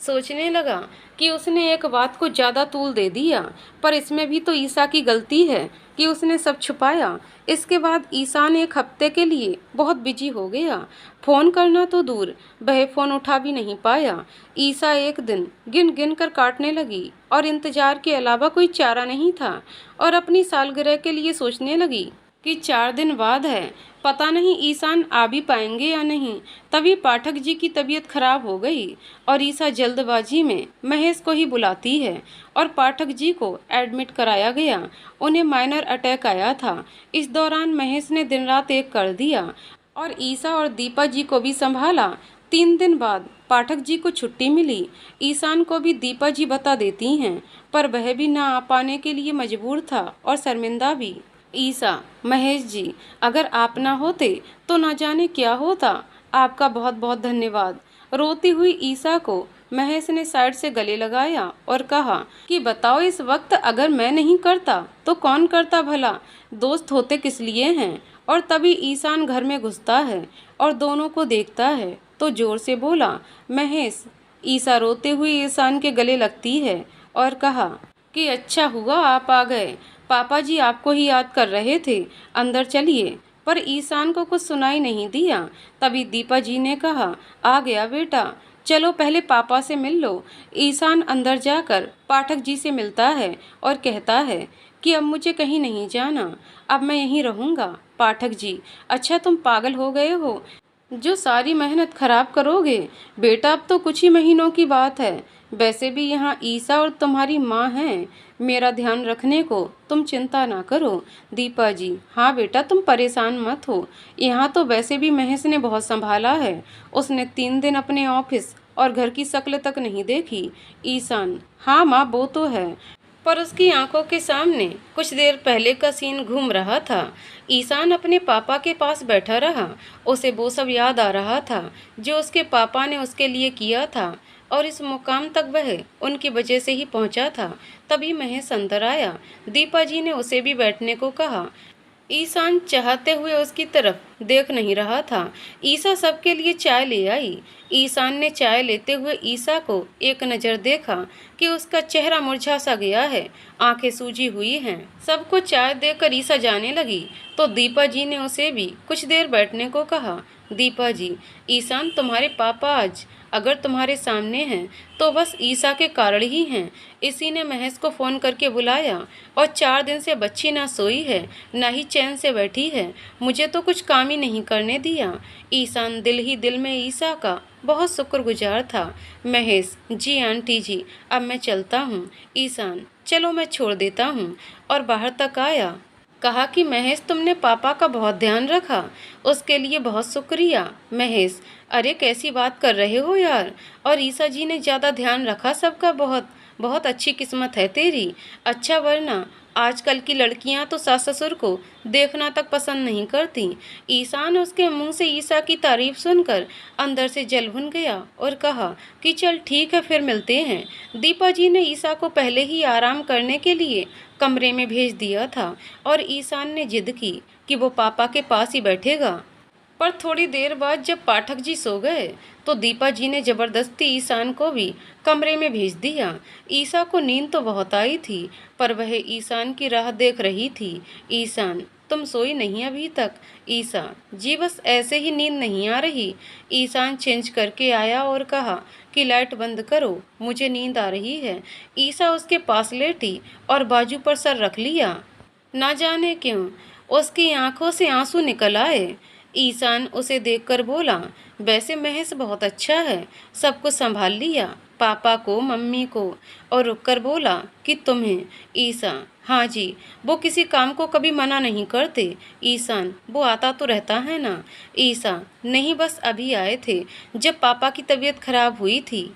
सोचने लगा कि उसने एक बात को ज़्यादा तूल दे दिया, पर इसमें भी तो ईसा की गलती है कि उसने सब छुपाया। इसके बाद ईशान एक हफ्ते के लिए बहुत बिजी हो गया। फ़ोन करना तो दूर, वह फ़ोन उठा भी नहीं पाया। ईसा एक दिन गिन गिन कर काटने लगी और इंतज़ार के अलावा कोई चारा नहीं था, और अपनी सालगिरह के लिए सोचने लगी कि 4 दिन बाद है, पता नहीं ईशान आ भी पाएंगे या नहीं। तभी पाठक जी की तबीयत खराब हो गई और ईसा जल्दबाजी में महेश को ही बुलाती है और पाठक जी को एडमिट कराया गया। उन्हें माइनर अटैक आया था। इस दौरान महेश ने दिन रात एक कर दिया और ईसा और दीपा जी को भी संभाला। 3 दिन बाद पाठक जी को छुट्टी मिली। ईशान को भी दीपा जी बता देती हैं, पर वह भी ना आ पाने के लिए मजबूर था और शर्मिंदा भी। ईसा, महेश जी, अगर आप ना होते तो ना जाने क्या होता। आपका बहुत बहुत धन्यवाद। रोती हुई ईसा को महेश ने साइड से गले लगाया और कहा कि बताओ, इस वक्त अगर मैं नहीं करता तो कौन करता भला? दोस्त होते किस लिए हैं? और तभी ईशान घर में घुसता है और दोनों को देखता है तो जोर से बोला, महेश। ईसा रोते हुए ईशान के गले लगती है और कहा कि अच्छा हुआ आप आ गए, पापा जी आपको ही याद कर रहे थे, अंदर चलिए। पर ईशान को कुछ सुनाई नहीं दिया। तभी दीपा जी ने कहा, आ गया बेटा, चलो पहले पापा से मिल लो। ईशान अंदर जाकर पाठक जी से मिलता है और कहता है कि अब मुझे कहीं नहीं जाना, अब मैं यहीं रहूँगा। पाठक जी, अच्छा तुम पागल हो गए हो जो सारी मेहनत खराब करोगे? बेटा अब तो कुछ ही महीनों की बात है। वैसे भी यहाँ ईसा और तुम्हारी माँ हैं मेरा ध्यान रखने को, तुम चिंता ना करो। दीपा जी, हाँ बेटा तुम परेशान मत हो, यहाँ तो वैसे भी महेश ने बहुत संभाला है। उसने 3 दिन अपने ऑफिस और घर की शक्ल तक नहीं देखी। ईशान, हाँ माँ वो तो है, पर उसकी आंखों के सामने कुछ देर पहले का सीन घूम रहा था। ईशान अपने पापा के पास बैठा रहा। उसे वो सब याद आ रहा था जो उसके पापा ने उसके लिए किया था, और इस मुकाम तक वह उनकी वजह से ही पहुंचा था। तभी महेश अंदर आया। दीपा जी ने उसे भी बैठने को कहा। ईशान चाहते हुए उसकी तरफ देख नहीं रहा था। ईसा सबके लिए चाय ले आई। ईशान ने चाय लेते हुए ईसा को एक नज़र देखा कि उसका चेहरा मुरझा सा गया है, आंखें सूजी हुई हैं। सबको चाय देकर ईसा जाने लगी तो दीपा जी ने उसे भी कुछ देर बैठने को कहा। दीपा जी, ईशान तुम्हारे पापा आज अगर तुम्हारे सामने हैं तो बस ईसा के कारण ही हैं। इसी ने महेश को फ़ोन करके बुलाया और 4 दिन से बच्ची ना सोई है, ना ही चैन से बैठी है। मुझे तो कुछ काम ही नहीं करने दिया। ईशान दिल ही दिल में ईसा का बहुत शुक्रगुजार था। महेश जी, आंटी जी, अब मैं चलता हूँ। ईशान, चलो मैं छोड़ देता हूँ, और बाहर तक आया। कहा कि महेश तुमने पापा का बहुत ध्यान रखा, उसके लिए बहुत शुक्रिया। महेश, अरे कैसी बात कर रहे हो यार, और ईसा जी ने ज़्यादा ध्यान रखा सबका, बहुत बहुत अच्छी किस्मत है तेरी। अच्छा, वरना आजकल की लड़कियां तो सास ससुर को देखना तक पसंद नहीं करती। ईशान उसके मुंह से ईसा की तारीफ सुनकर अंदर से जल भुन गया और कहा कि चल ठीक है, फिर मिलते हैं। दीपा जी ने ईसा को पहले ही आराम करने के लिए कमरे में भेज दिया था और ईशान ने जिद की कि वो पापा के पास ही बैठेगा। पर थोड़ी देर बाद जब पाठक जी सो गए तो दीपा जी ने जबरदस्ती ईशान को भी कमरे में भेज दिया। ईशा को नींद तो बहुत आई थी, पर वह ईशान की राह देख रही थी। ईशान, तुम सोई नहीं अभी तक? ईशा, जी बस ऐसे ही नींद नहीं आ रही। ईशान चेंज करके आया और कहा कि लाइट बंद करो, मुझे नींद आ रही है। ईशा उसके पास लेटी और बाजू पर सर रख लिया। ना जाने क्यों उसकी आंखों से आंसू निकल आए। ईशान उसे देखकर बोला, वैसे महेश बहुत अच्छा है, सब कुछ संभाल लिया, पापा को, मम्मी को। और रुककर बोला कि तुम्हें? ईशा, हाँ जी, वो किसी काम को कभी मना नहीं करते। ईशान, वो आता तो रहता है ना? ईशा, नहीं, बस अभी आए थे जब पापा की तबीयत खराब हुई थी।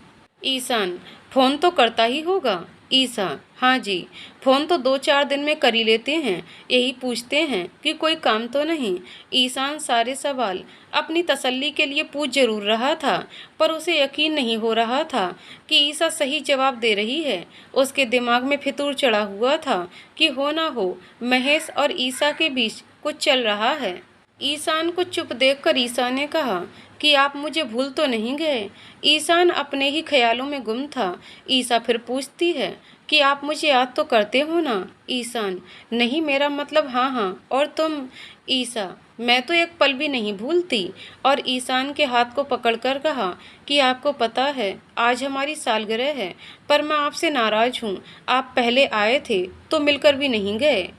ईशान, फोन तो करता ही होगा? ईशा, हाँ जी, फोन तो 2-4 दिन में कर ही लेते हैं, यही पूछते हैं कि कोई काम तो नहीं। ईशान सारे सवाल अपनी तसल्ली के लिए पूछ जरूर रहा था, पर उसे यकीन नहीं हो रहा था कि ईशा सही जवाब दे रही है। उसके दिमाग में फितूर चढ़ा हुआ था कि हो ना हो महेश और ईशा के बीच कुछ चल रहा है। ईशान को चुप देखकर ईशा ने कहा कि आप मुझे भूल तो नहीं गए? ईशान अपने ही ख्यालों में गुम था। ईशा फिर पूछती है कि आप मुझे याद तो करते हो ना? ईशान, नहीं, मेरा मतलब हाँ हाँ, और तुम? ईशा, मैं तो एक पल भी नहीं भूलती। और ईशान के हाथ को पकड़कर कहा कि आपको पता है आज हमारी सालगिरह है, पर मैं आपसे नाराज़ हूँ। आप पहले आए थे तो मिलकर भी नहीं गए,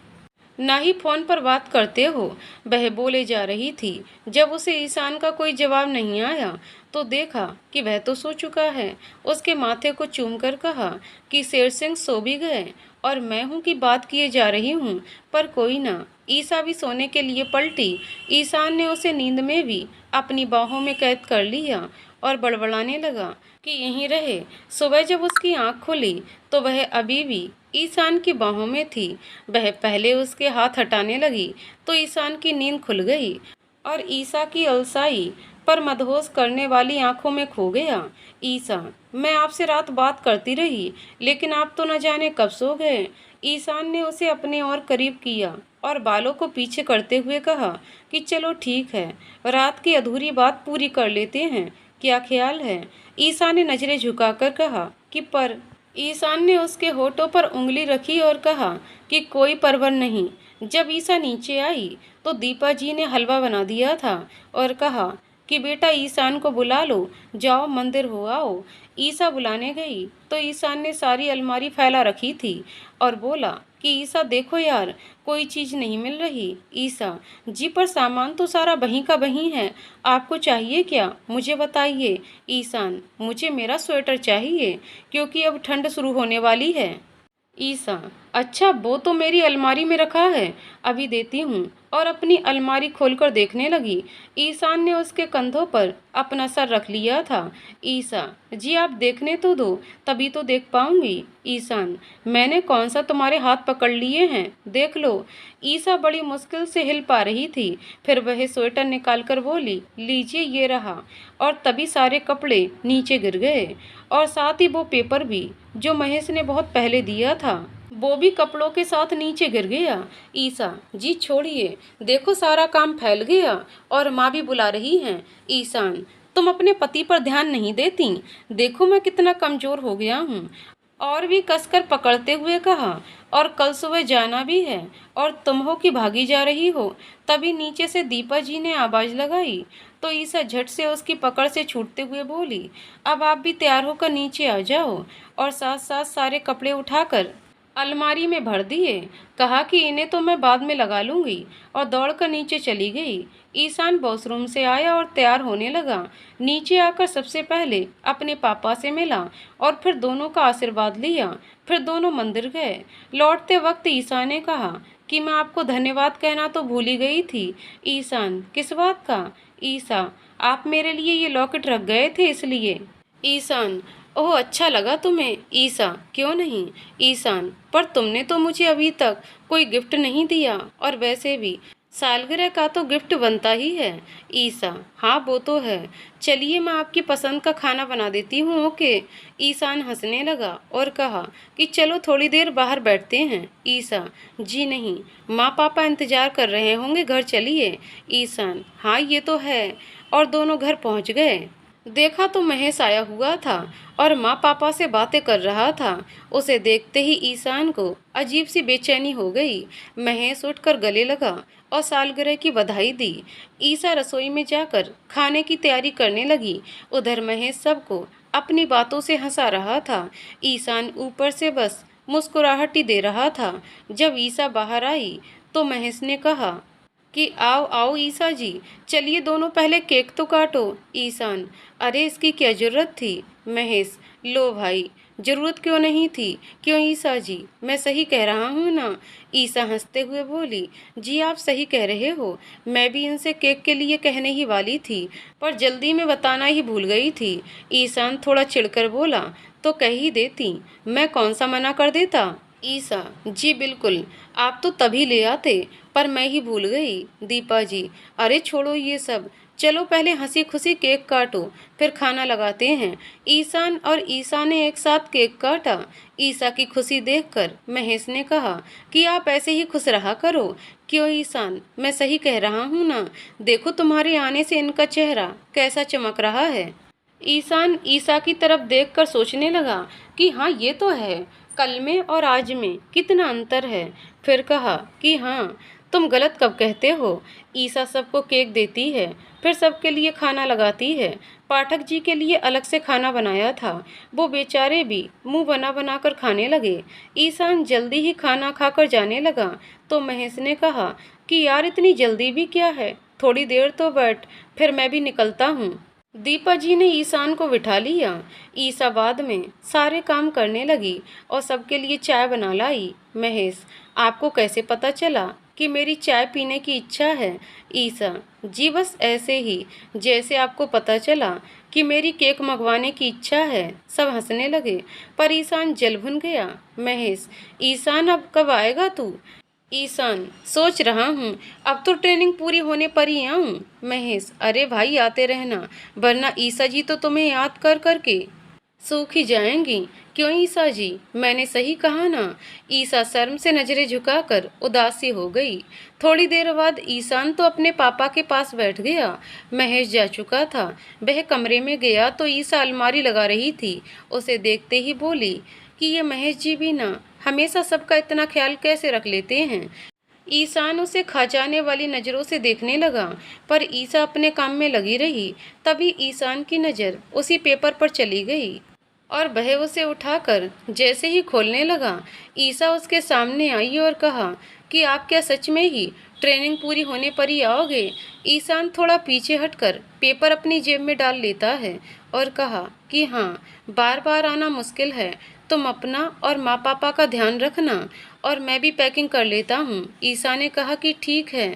ना ही फोन पर बात करते हो। वह बोले जा रही थी। जब उसे ईशान का कोई जवाब नहीं आया तो देखा कि वह तो सो चुका है। उसके माथे को चूमकर कहा कि शेर सिंह सो भी गए और मैं हूँ कि बात किए जा रही हूँ, पर कोई ना। ईशा भी सोने के लिए पलटी। ईशान ने उसे नींद में भी अपनी बाहों में कैद कर लिया और बड़बड़ाने लगा कि यहीं रहे। सुबह जब उसकी आंख खुली तो वह अभी भी ईशान की बाहों में थी। वह पहले उसके हाथ हटाने लगी तो ईशान की नींद खुल गई और ईशा की अलसाई पर मदहोश करने वाली आंखों में खो गया। ईशा, मैं आपसे रात बात करती रही, लेकिन आप तो न जाने कब सो गए। ईशान ने उसे अपने और करीब किया और बालों को पीछे करते हुए कहा कि चलो ठीक है, रात की अधूरी बात पूरी कर लेते हैं, क्या ख्याल है? ईशा ने नजरें झुकाकर कहा कि पर। ईशान ने उसके होठों पर उंगली रखी और कहा कि कोई परवर नहीं। जब ईशा नीचे आई तो दीपा जी ने हलवा बना दिया था और कहा कि बेटा ईशान को बुला लो, जाओ मंदिर हो आओ। ईशा बुलाने गई तो ईशान ने सारी अलमारी फैला रखी थी और बोला कि ईशा देखो यार, कोई चीज़ नहीं मिल रही। ईशा, जी पर सामान तो सारा वहीं का वहीं है, आपको चाहिए क्या, मुझे बताइए। ईशान, मुझे मेरा स्वेटर चाहिए क्योंकि अब ठंड शुरू होने वाली है। ईशा, अच्छा, वो तो मेरी अलमारी में रखा है, अभी देती हूँ। और अपनी अलमारी खोलकर देखने लगी। ईशान ने उसके कंधों पर अपना सर रख लिया था। ईशा, जी आप देखने तो दो, तभी तो देख पाऊंगी। ईशान, मैंने कौन सा तुम्हारे हाथ पकड़ लिए हैं, देख लो। ईशा बड़ी मुश्किल से हिल पा रही थी। फिर वह स्वेटर निकालकर बोली, लीजिए ये रहा। और तभी सारे कपड़े नीचे गिर गए और साथ ही वो पेपर भी जो महेश ने बहुत पहले दिया था, वो भी कपड़ों के साथ नीचे गिर गया। ईशा, जी छोड़िए, देखो सारा काम फैल गया और माँ भी बुला रही हैं। ईशान, तुम अपने पति पर ध्यान नहीं देती, देखो मैं कितना कमजोर हो गया हूँ। और भी कसकर पकड़ते हुए कहा, और कल सुबह जाना भी है और तुम हो कि भागी जा रही हो। तभी नीचे से दीपा जी ने आवाज लगाई तो ईशा झट से उसकी पकड़ से छूटते हुए बोली, अब आप भी तैयार होकर नीचे आ जाओ। और साथ साथ सारे कपड़े उठाकर अलमारी में भर दिए। कहा कि इन्हें तो मैं बाद में लगा लूंगी और दौड़कर नीचे चली गई। ईशान वॉशरूम से आया और तैयार होने लगा। नीचे आकर सबसे पहले अपने पापा से मिला और फिर दोनों का आशीर्वाद लिया। फिर दोनों मंदिर गए। लौटते वक्त ईशा ने कहा कि मैं आपको धन्यवाद कहना तो भूल ही गई थी। ईशान, किस बात का? ईशा, आप मेरे लिए ये लॉकेट रख गए थे इसलिए। ईशान, ओह अच्छा लगा तुम्हें। ईशा, क्यों नहीं। ईशान, पर तुमने तो मुझे अभी तक कोई गिफ्ट नहीं दिया, और वैसे भी सालगिरह का तो गिफ्ट बनता ही है। ईसा: हाँ वो तो है। चलिए मैं आपकी पसंद का खाना बना देती हूँ। ओके। ईसान हंसने लगा और कहा कि चलो थोड़ी देर बाहर बैठते हैं। ईसा: जी नहीं, माँ पापा इंतजार कर रहे होंगे, घर चलिए। ईसान: हाँ ये तो है। और दोनों घर पहुँच गए। देखा तो महेश आया हुआ था और माँ पापा से बातें कर रहा था। उसे देखते ही ईशान को अजीब सी बेचैनी हो गई। महेश उठकर गले लगा और सालगिरह की बधाई दी। ईसा रसोई में जाकर खाने की तैयारी करने लगी। उधर महेश सबको अपनी बातों से हंसा रहा था। ईशान ऊपर से बस मुस्कुराहट ही दे रहा था। जब ईसा बाहर आई तो महेश ने कहा कि आओ आओ ईसा जी, चलिए दोनों पहले केक तो काटो। ईशान: अरे इसकी क्या जरूरत थी। महेश: लो भाई, जरूरत क्यों नहीं थी। क्यों ईसा जी, मैं सही कह रहा हूँ ना। ईसा हंसते हुए बोली: जी आप सही कह रहे हो। मैं भी इनसे केक के लिए कहने ही वाली थी, पर जल्दी में बताना ही भूल गई थी। ईशान थोड़ा चिढ़कर बोला: तो कह ही देती, मैं कौन सा मना कर देता। ईसा: जी बिल्कुल, आप तो तभी ले आते, पर मैं ही भूल गई। दीपा जी: अरे छोड़ो ये सब, चलो पहले हंसी खुशी केक काटो, फिर खाना लगाते हैं। ईशान और ईसा ने एक साथ केक काटा। ईसा की खुशी देखकर महेश ने कहा कि आप ऐसे ही खुश रहा करो। क्यों ईशान, मैं सही कह रहा हूँ ना। देखो तुम्हारे आने से इनका चेहरा कैसा चमक रहा है। ईशान ईसा की तरफ देखकर सोचने लगा कि हाँ ये तो है, कल में और आज में कितना अंतर है। फिर कहा कि हाँ, तुम गलत कब कहते हो। ईसा सबको केक देती है, फिर सबके लिए खाना लगाती है। पाठक जी के लिए अलग से खाना बनाया था, वो बेचारे भी मुंह बना बना कर खाने लगे। ईशान जल्दी ही खाना खाकर जाने लगा तो महेश ने कहा कि यार इतनी जल्दी भी क्या है, थोड़ी देर तो बैठ, फिर मैं भी निकलता हूँ। दीपा जी ने ईशान को बिठा लिया। ईसा बाद में सारे काम करने लगी और सबके लिए चाय बना लाई। महेश: आपको कैसे पता चला कि मेरी चाय पीने की इच्छा है। ईसा: जी बस ऐसे ही, जैसे आपको पता चला कि मेरी केक मंगवाने की इच्छा है। सब हंसने लगे, पर ईशान जल भुन गया। महेश: ईशान अब कब आएगा तू। ईशान: सोच रहा हूँ, अब तो ट्रेनिंग पूरी होने पर ही आऊँ। महेश: अरे भाई आते रहना, वरना ईसा जी तो तुम्हें याद कर करके सूख ही जाएंगी। क्यों ईसा जी, मैंने सही कहा ना। ईसा शर्म से नजरें झुकाकर उदासी हो गई। थोड़ी देर बाद ईशान तो अपने पापा के पास बैठ गया। महेश जा चुका था। वह कमरे में गया तो ईसा अलमारी लगा रही थी। उसे देखते ही बोली कि ये महेश जी भी ना हमेशा सबका इतना ख्याल कैसे रख लेते हैं। ईशान उसे खा जाने वाली नज़रों से देखने लगा, पर ईसा अपने काम में लगी रही। तभी ईशान की नज़र उसी पेपर पर चली गई और वह उसे उठाकर जैसे ही खोलने लगा, ईसा उसके सामने आई और कहा कि आप क्या सच में ही ट्रेनिंग पूरी होने पर ही आओगे। ईशान थोड़ा पीछे हटकर पेपर अपनी जेब में डाल लेता है और कहा कि हाँ, बार बार आना मुश्किल है, तुम अपना और माँ पापा का ध्यान रखना, और मैं भी पैकिंग कर लेता हूँ। ईसा ने कहा कि ठीक है,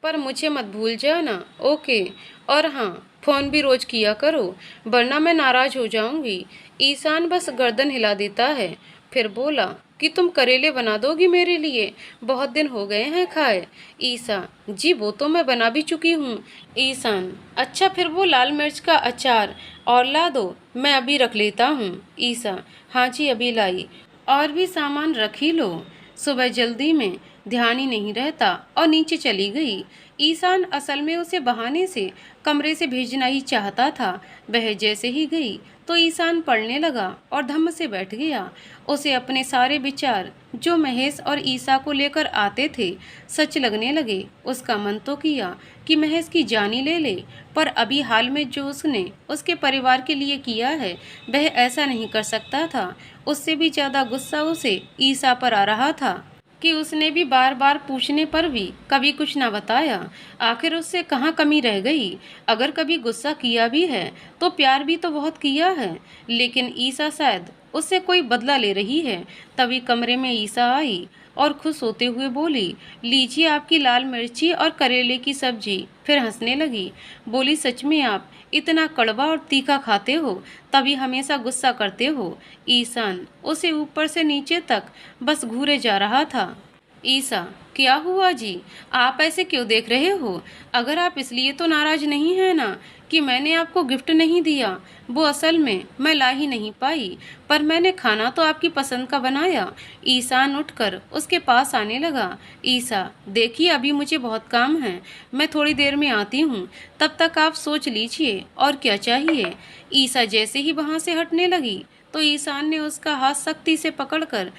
पर मुझे मत भूल जाना। ओके। और हाँ, फ़ोन भी रोज किया करो, वरना मैं नाराज़ हो जाऊंगी। ईशान बस गर्दन हिला देता है, फिर बोला कि तुम करेले बना दोगी मेरे लिए, बहुत दिन हो गए हैं खाए। ईसा: जी वो तो मैं बना भी चुकी हूँ। ईशान: अच्छा फिर वो लाल मिर्च का अचार और ला दो, मैं अभी रख लेता हूँ। ईसा: हाँ जी अभी लाई। और भी सामान रख ही लो। सुबह जल्दी में ध्यान ही नहीं रहता और नीचे चली गई। ईशान असल में उसे बहाने से कमरे से भेजना ही चाहता था। वह जैसे ही गई तो ईशान पढ़ने लगा और धम्म से बैठ गया। उसे अपने सारे विचार जो महेश और ईसा को लेकर आते थे सच लगने लगे। उसका मन तो किया कि महेश की जान ही ले ले, पर अभी हाल में जो उसने उसके परिवार के लिए किया है वह ऐसा नहीं कर सकता था। उससे भी ज़्यादा गुस्सा उसे ईसा पर आ रहा था कि उसने भी बार बार पूछने पर भी कभी कुछ ना बताया। आखिर उससे कहाँ कमी रह गई। अगर कभी गुस्सा किया भी है तो प्यार भी तो बहुत किया है, लेकिन ईसा शायद उससे कोई बदला ले रही है। तभी कमरे में ईसा आई और खुश होते हुए बोली, लीजिए आपकी लाल मिर्ची और करेले की सब्जी। फिर हंसने लगी, बोली, सच में आप इतना कड़वा और तीखा खाते हो, तभी हमेशा गुस्सा करते हो। ईशान उसे ऊपर से नीचे तक बस घूरे जा रहा था। ईसा: क्या हुआ जी? आप ऐसे क्यों देख रहे हो? अगर आप इसलिए तो नाराज नहीं है ना कि मैंने आपको गिफ्ट नहीं दिया। वो असल में मैं ला ही नहीं पाई, पर मैंने खाना तो आपकी पसंद का बनाया। ईशान उठकर उसके पास आने लगा। ईशा, देखिए अभी मुझे बहुत काम है, मैं थोड़ी देर में आती हूँ, तब तक आप सोच लीजिए और क्या चाहिए। ईशा जैसे ही वहाँ से हटने लगी तो ईशान ने उसका हाथ सख्ती से पकड़कर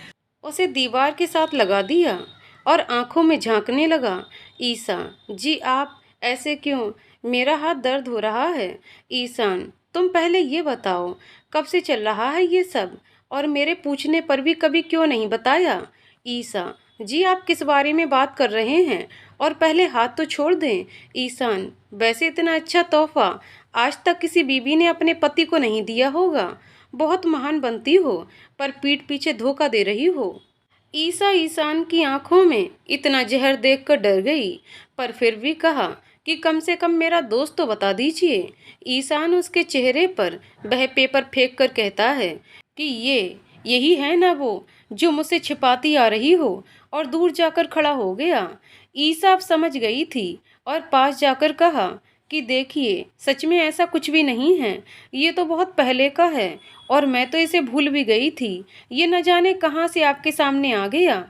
उसे दीवार के साथ लगा दिया और आंखों में झांकने लगा। ईसा, जी आप ऐसे क्यों? मेरा हाथ दर्द हो रहा है। ईशान, तुम पहले ये बताओ, कब से चल रहा है ये सब, और मेरे पूछने पर भी कभी क्यों नहीं बताया? ईसा, जी आप किस बारे में बात कर रहे हैं, और पहले हाथ तो छोड़ दें। ईशान, वैसे इतना अच्छा तोहफा आज तक किसी बीबी ने अपने पति को नहीं दिया होगा। बहुत महान बनती हो, पर पीठ पीछे धोखा दे रही हो। ईसा ईशान की आंखों में इतना जहर देखकर डर गई, पर फिर भी कहा कि कम से कम मेरा दोस्त तो बता दीजिए। ईशान उसके चेहरे पर वह पेपर फेंक कर कहता है कि यही है ना वो जो मुझसे छिपाती आ रही हो, और दूर जाकर खड़ा हो गया। ईसा अब समझ गई थी और पास जाकर कहा कि देखिए, सच में ऐसा कुछ भी नहीं है, ये तो बहुत पहले का है और मैं तो इसे भूल भी गई थी। ये न जाने कहाँ से आपके सामने आ गया।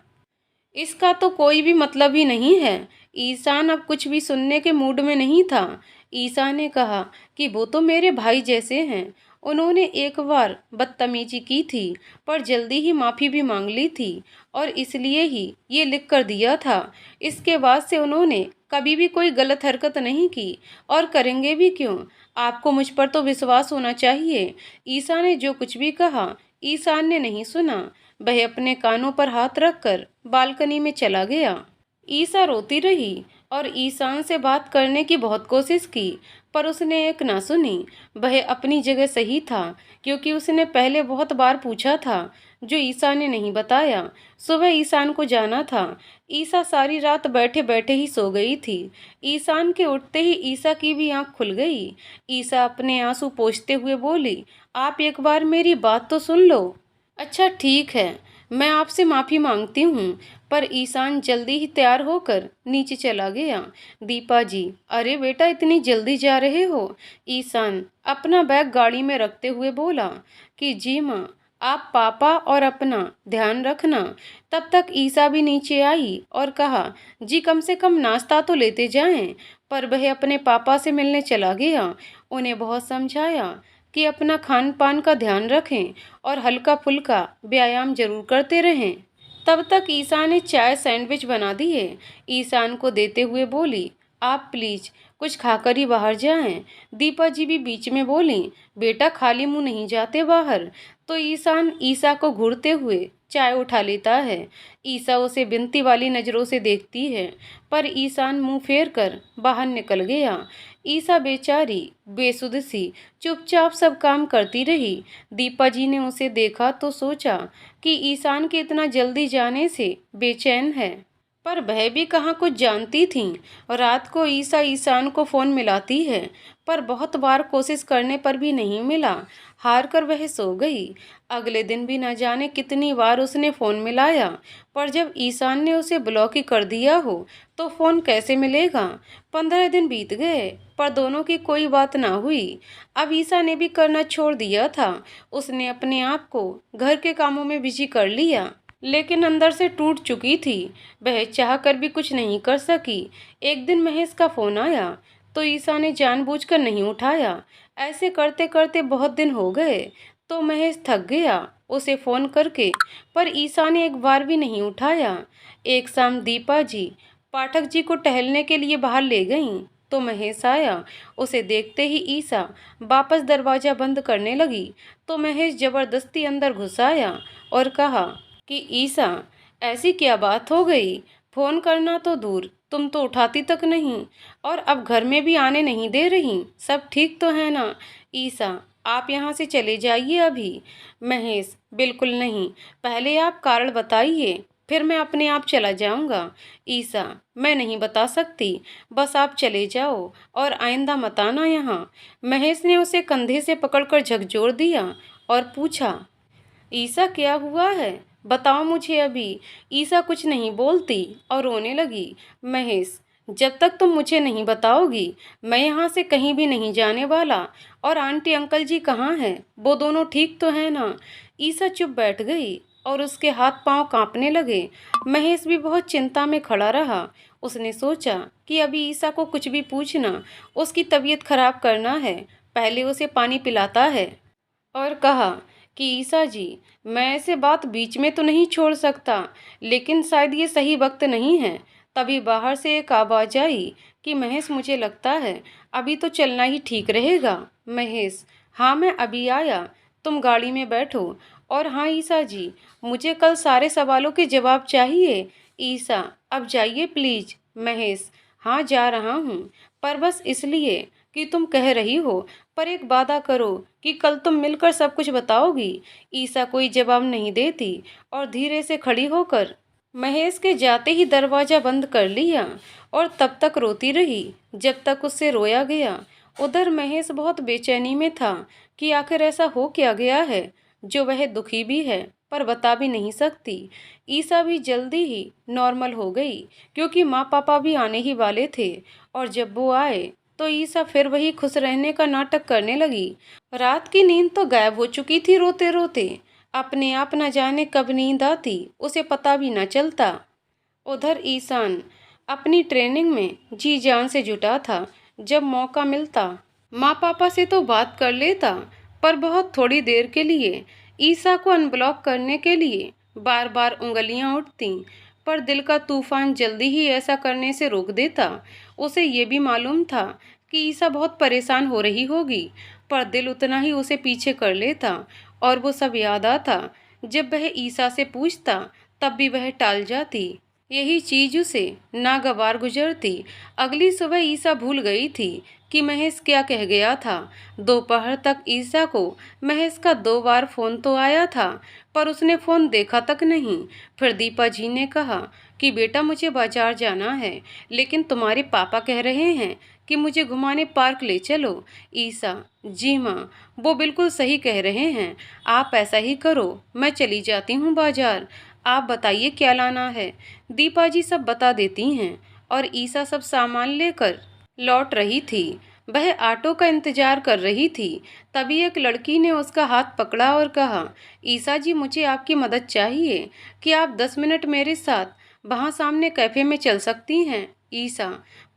इसका तो कोई भी मतलब ही नहीं है। ईशान अब कुछ भी सुनने के मूड में नहीं था। ईशा ने कहा कि वो तो मेरे भाई जैसे हैं। उन्होंने एक बार बदतमीजी की थी, पर जल्दी ही माफ़ी भी मांग ली थी, और इसलिए ही ये लिख कर दिया था। इसके बाद से उन्होंने कभी भी कोई गलत हरकत नहीं की, और करेंगे भी क्यों? आपको मुझ पर तो विश्वास होना चाहिए। ईशा ने जो कुछ भी कहा, ईशान ने नहीं सुना। वह अपने कानों पर हाथ रखकर बालकनी में चला गया। ईसा रोती रही और ईशान से बात करने की बहुत कोशिश की, पर उसने एक ना सुनी। वह अपनी जगह सही था, क्योंकि उसने पहले बहुत बार पूछा था, जो ईसा ने नहीं बताया। सुबह ईशान को जाना था। ईसा सारी रात बैठे बैठे ही सो गई थी। ईशान के उठते ही ईसा की भी आंख खुल गई। ईसा अपने आंसू पोंछते हुए बोली, आप एक बार मेरी बात तो सुन लो। अच्छा ठीक है, मैं आपसे माफ़ी मांगती हूँ। पर ईशान जल्दी ही तैयार होकर नीचे चला गया। दीपा जी, अरे बेटा इतनी जल्दी जा रहे हो? ईशान अपना बैग गाड़ी में रखते हुए बोला कि जी माँ, आप पापा और अपना ध्यान रखना। तब तक ईसा भी नीचे आई और कहा, जी कम से कम नाश्ता तो लेते जाएं। पर वह अपने पापा से मिलने चला गया। उन्हें बहुत समझाया कि अपना खान पान का ध्यान रखें और हल्का फुल्का व्यायाम जरूर करते रहें। तब तक ईसा ने चाय सैंडविच बना दिए। ईशान को देते हुए बोली, आप प्लीज कुछ खाकर ही बाहर जाएं। दीपा जी भी बीच में बोली, बेटा खाली मुंह नहीं जाते बाहर। तो ईशान ईसा को घूरते हुए चाय उठा लेता है। ईसा उसे बिनती वाली नज़रों से देखती है, पर ईशान मुंह फेर कर बाहर निकल गया। ईसा बेचारी बेसुध सी चुपचाप सब काम करती रही। दीपा जी ने उसे देखा तो सोचा कि ईशान के इतना जल्दी जाने से बेचैन है, पर वह भी कहाँ कुछ जानती थी। रात को ईसा ईशान को फ़ोन मिलाती है, पर बहुत बार कोशिश करने पर भी नहीं मिला। हार कर वह सो गई। अगले दिन भी न जाने कितनी बार उसने फ़ोन मिलाया, पर जब ईशान ने उसे ब्लॉक ही कर दिया हो तो फ़ोन कैसे मिलेगा। 15 दिन बीत गए, पर दोनों की कोई बात ना हुई। अब ईसा ने भी करना छोड़ दिया था। उसने अपने आप को घर के कामों में बिजी कर लिया, लेकिन अंदर से टूट चुकी थी। वह चाह कर भी कुछ नहीं कर सकी। एक दिन महेश का फ़ोन आया तो ईसा ने जानबूझकर नहीं उठाया। ऐसे करते करते बहुत दिन हो गए तो महेश थक गया उसे फ़ोन करके, पर ईसा ने एक बार भी नहीं उठाया। एक शाम दीपा जी पाठक जी को टहलने के लिए बाहर ले गईं तो महेश आया। उसे देखते ही ईसा वापस दरवाज़ा बंद करने लगी तो महेश ज़बरदस्ती अंदर घुस आया और कहा कि ईसा, ऐसी क्या बात हो गई? फ़ोन करना तो दूर, तुम तो उठाती तक नहीं, और अब घर में भी आने नहीं दे रही। सब ठीक तो है ना? ईसा, आप यहाँ से चले जाइए अभी। महेश, बिल्कुल नहीं, पहले आप कारण बताइए, फिर मैं अपने आप चला जाऊँगा। ईसा, मैं नहीं बता सकती, बस आप चले जाओ और आइंदा मत आना यहाँ। महेश ने उसे कंधे से पकड़कर झकझोर दिया और पूछा, ईसा क्या हुआ है? बताओ मुझे अभी। ईसा कुछ नहीं बोलती और रोने लगी। महेश, जब तक तुम मुझे नहीं बताओगी मैं यहाँ से कहीं भी नहीं जाने वाला। और आंटी अंकल जी कहाँ हैं? वो दोनों ठीक तो हैं ना? ईसा चुप बैठ गई और उसके हाथ पांव कांपने लगे। महेश भी बहुत चिंता में खड़ा रहा। उसने सोचा कि अभी ईसा को कुछ भी पूछना उसकी तबीयत खराब करना है। पहले उसे पानी पिलाता है। और कहा कि ईसा जी, मैं ऐसे बात बीच में तो नहीं छोड़ सकता, लेकिन शायद ये सही वक्त नहीं है। तभी बाहर से एक आवाज आई कि महेश, मुझे लगता है अभी तो चलना ही ठीक रहेगा। महेश, हाँ मैं अभी आया, तुम गाड़ी में बैठो। और हाँ ईसा जी, मुझे कल सारे सवालों के जवाब चाहिए। ईसा, अब जाइए प्लीज। महेश, हाँ जा रहा हूँ, पर बस इसलिए कि तुम कह रही हो। पर एक वादा करो कि कल तुम मिलकर सब कुछ बताओगी। ईसा कोई जवाब नहीं देती और धीरे से खड़ी होकर महेश के जाते ही दरवाजा बंद कर लिया और तब तक रोती रही जब तक उससे रोया गया। उधर महेश बहुत बेचैनी में था कि आखिर ऐसा हो क्या गया है जो वह दुखी भी है पर बता भी नहीं सकती। ईसा भी जल्दी ही नॉर्मल हो गई क्योंकि माँ पापा भी आने ही वाले थे। और जब वो आए तो ईसा फिर वही खुश रहने का नाटक करने लगी। रात की नींद तो गायब हो चुकी थी रोते रोते। अपने आप न जाने कब नींद आती उसे पता भी न चलता। उधर ईशान अपनी ट्रेनिंग में जी जान से जुटा था। जब मौका मिलता माँ पापा से तो बात कर लेता, पर बहुत थोड़ी देर के लिए। ईसा को अनब्लॉक करने के लिए बार बार उंगलियां उठती, पर दिल का तूफान जल्दी ही ऐसा करने से रोक देता। उसे ये भी मालूम था कि ईसा बहुत परेशान हो रही होगी, पर दिल उतना ही उसे पीछे कर लेता। और वो सब याद आता जब वह ईसा से पूछता तब भी वह टाल जाती। यही चीज उसे नागवार गुजरती। अगली सुबह ईसा भूल गई थी कि महेश क्या कह गया था। दोपहर तक ईसा को महेश का 2 बार फोन तो आया था, पर उसने फोन देखा तक नहीं। फिर दीपा जी ने कहा कि बेटा मुझे बाजार जाना है, लेकिन तुम्हारे पापा कह रहे हैं कि मुझे घुमाने पार्क ले चलो। ईसा, जी माँ, वो बिल्कुल सही कह रहे हैं, आप ऐसा ही करो, मैं चली जाती हूँ बाजार। आप बताइए क्या लाना है। दीपा जी सब बता देती हैं। और ईसा सब सामान लेकर लौट रही थी। वह ऑटो का इंतजार कर रही थी। तभी एक लड़की ने उसका हाथ पकड़ा और कहा, ईसा जी मुझे आपकी मदद चाहिए। कि आप 10 मिनट मेरे साथ वहाँ सामने कैफे में चल सकती हैं। ईसा,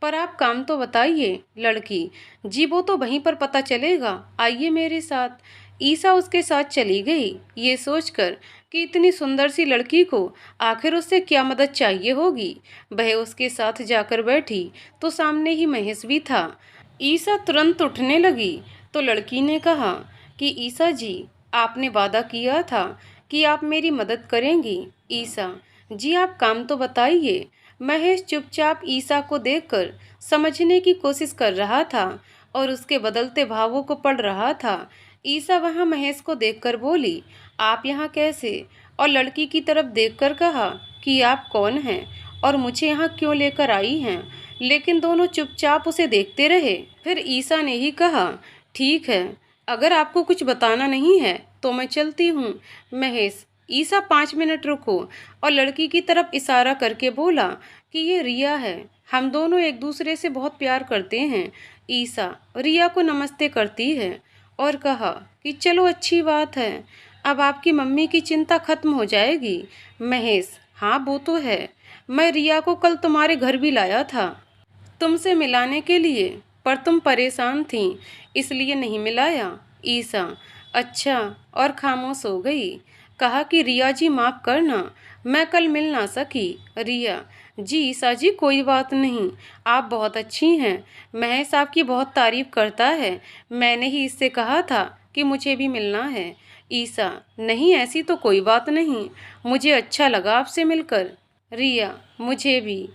पर आप काम तो बताइए। लड़की, जी वो तो वहीं पर पता चलेगा, आइए मेरे साथ। ईसा उसके साथ चली गई, ये सोचकर कि इतनी सुंदर सी लड़की को आखिर उससे क्या मदद चाहिए होगी। वह उसके साथ जाकर बैठी तो सामने ही महेश भी था। ईसा तुरंत उठने लगी तो लड़की ने कहा कि ईसा जी, आपने वादा किया था कि आप मेरी मदद करेंगी। ईसा, जी आप काम तो बताइए। महेश चुपचाप ईसा को देखकर समझने की कोशिश कर रहा था और उसके बदलते भावों को पढ़ रहा था। ईसा वहां महेश को देखकर बोली, आप यहाँ कैसे? और लड़की की तरफ देखकर कहा कि आप कौन हैं और मुझे यहाँ क्यों लेकर आई हैं। लेकिन दोनों चुपचाप उसे देखते रहे। फिर ईसा ने ही कहा, ठीक है, अगर आपको कुछ बताना नहीं है तो मैं चलती हूँ। महेश, ईसा 5 मिनट रुको। और लड़की की तरफ इशारा करके बोला कि ये रिया है, हम दोनों एक दूसरे से बहुत प्यार करते हैं। ईसा रिया को नमस्ते करती है और कहा कि चलो अच्छी बात है, अब आपकी मम्मी की चिंता खत्म हो जाएगी। महेश, हाँ वो तो है, मैं रिया को कल तुम्हारे घर भी लाया था तुमसे मिलाने के लिए, पर तुम परेशान थीं इसलिए नहीं मिलाया। ईसा, अच्छा, और खामोश हो गई। कहा कि रिया जी माफ़ करना, मैं कल मिल ना सकी। रिया, जी ईसा जी कोई बात नहीं, आप बहुत अच्छी हैं, महेश आपकी बहुत तारीफ करता है, मैंने ही इससे कहा था कि मुझे भी मिलना है। ईसा, नहीं ऐसी तो कोई बात नहीं, मुझे अच्छा लगा आपसे मिलकर। रिया, मुझे भी,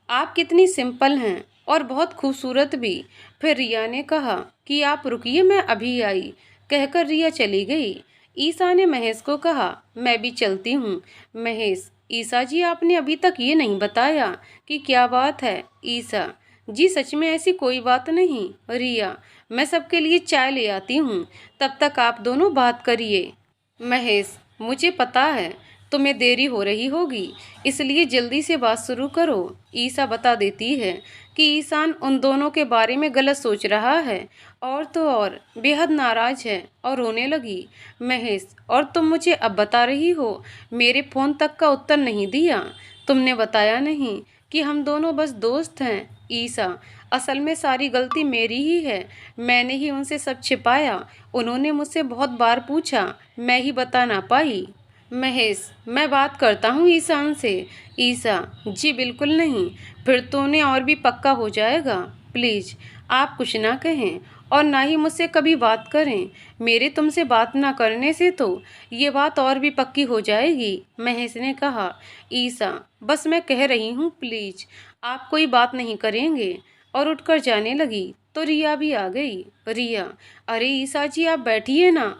आप कितनी सिंपल हैं और बहुत खूबसूरत भी। फिर रिया ने कहा कि आप रुकिए, मैं अभी आई। कहकर रिया चली गई। ईसा ने महेश को कहा, मैं भी चलती हूँ। महेश, ईसा जी आपने अभी तक ये नहीं बताया कि क्या बात है। ईसा, जी सच में ऐसी कोई बात नहीं। रिया, मैं सबके लिए चाय ले आती हूँ, तब तक आप दोनों बात करिए। महेश, मुझे पता है तुम्हें देरी हो रही होगी, इसलिए जल्दी से बात शुरू करो। ईसा बता देती है कि ईशान उन दोनों के बारे में गलत सोच रहा है और तो और बेहद नाराज है और रोने लगी। महेश, और तुम मुझे अब बता रही हो, मेरे फ़ोन तक का उत्तर नहीं दिया। तुमने बताया नहीं कि हम दोनों बस दोस्त हैं। ईसा, असल में सारी गलती मेरी ही है, मैंने ही उनसे सब छिपाया। उन्होंने मुझसे बहुत बार पूछा, मैं ही बता ना पाई। महेश, मैं बात करता हूँ ईशान से। ईसा, जी बिल्कुल नहीं, फिर तो उन्हें और भी पक्का हो जाएगा। प्लीज़ आप कुछ ना कहें और ना ही मुझसे कभी बात करें। मेरे तुमसे बात ना करने से तो ये बात और भी पक्की हो जाएगी। महेश ने कहा। ईसा, बस मैं कह रही हूँ, प्लीज़ आप कोई बात नहीं करेंगे, और उठकर जाने लगी तो रिया भी आ गई। रिया, अरे ईसा जी आप बैठिए ना।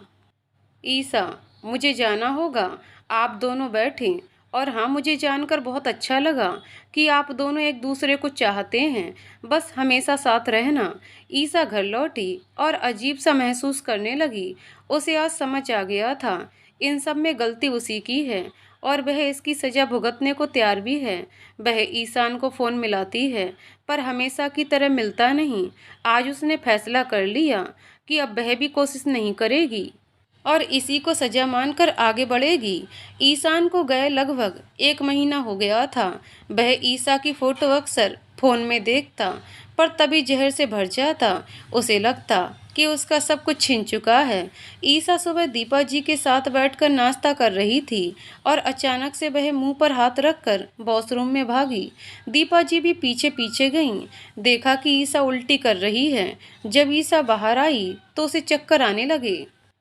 ईसा, मुझे जाना होगा, आप दोनों बैठें। और हाँ, मुझे जानकर बहुत अच्छा लगा कि आप दोनों एक दूसरे को चाहते हैं, बस हमेशा साथ रहना। ईसा घर लौटी और अजीब सा महसूस करने लगी। उसे आज समझ आ गया था, इन सब में गलती उसी की है और वह इसकी सज़ा भुगतने को तैयार भी है। वह ईशान को फ़ोन मिलाती है, पर हमेशा की तरह मिलता नहीं। आज उसने फैसला कर लिया कि अब वह भी कोशिश नहीं करेगी और इसी को सजा मानकर आगे बढ़ेगी। ईशान को गए लगभग 1 महीना हो गया था। वह ईसा की फ़ोटो अक्सर फ़ोन में देखता, पर तभी जहर से भर जाता। उसे लगता कि उसका सब कुछ छिन चुका है। ईसा सुबह दीपा जी के साथ बैठकर नाश्ता कर रही थी और अचानक से वह मुंह पर हाथ रखकर वॉशरूम में भागी। दीपा जी भी पीछे पीछे गईं। देखा कि ईसा उल्टी कर रही है। जब ईसा बाहर आई तो उसे चक्कर आने लगे।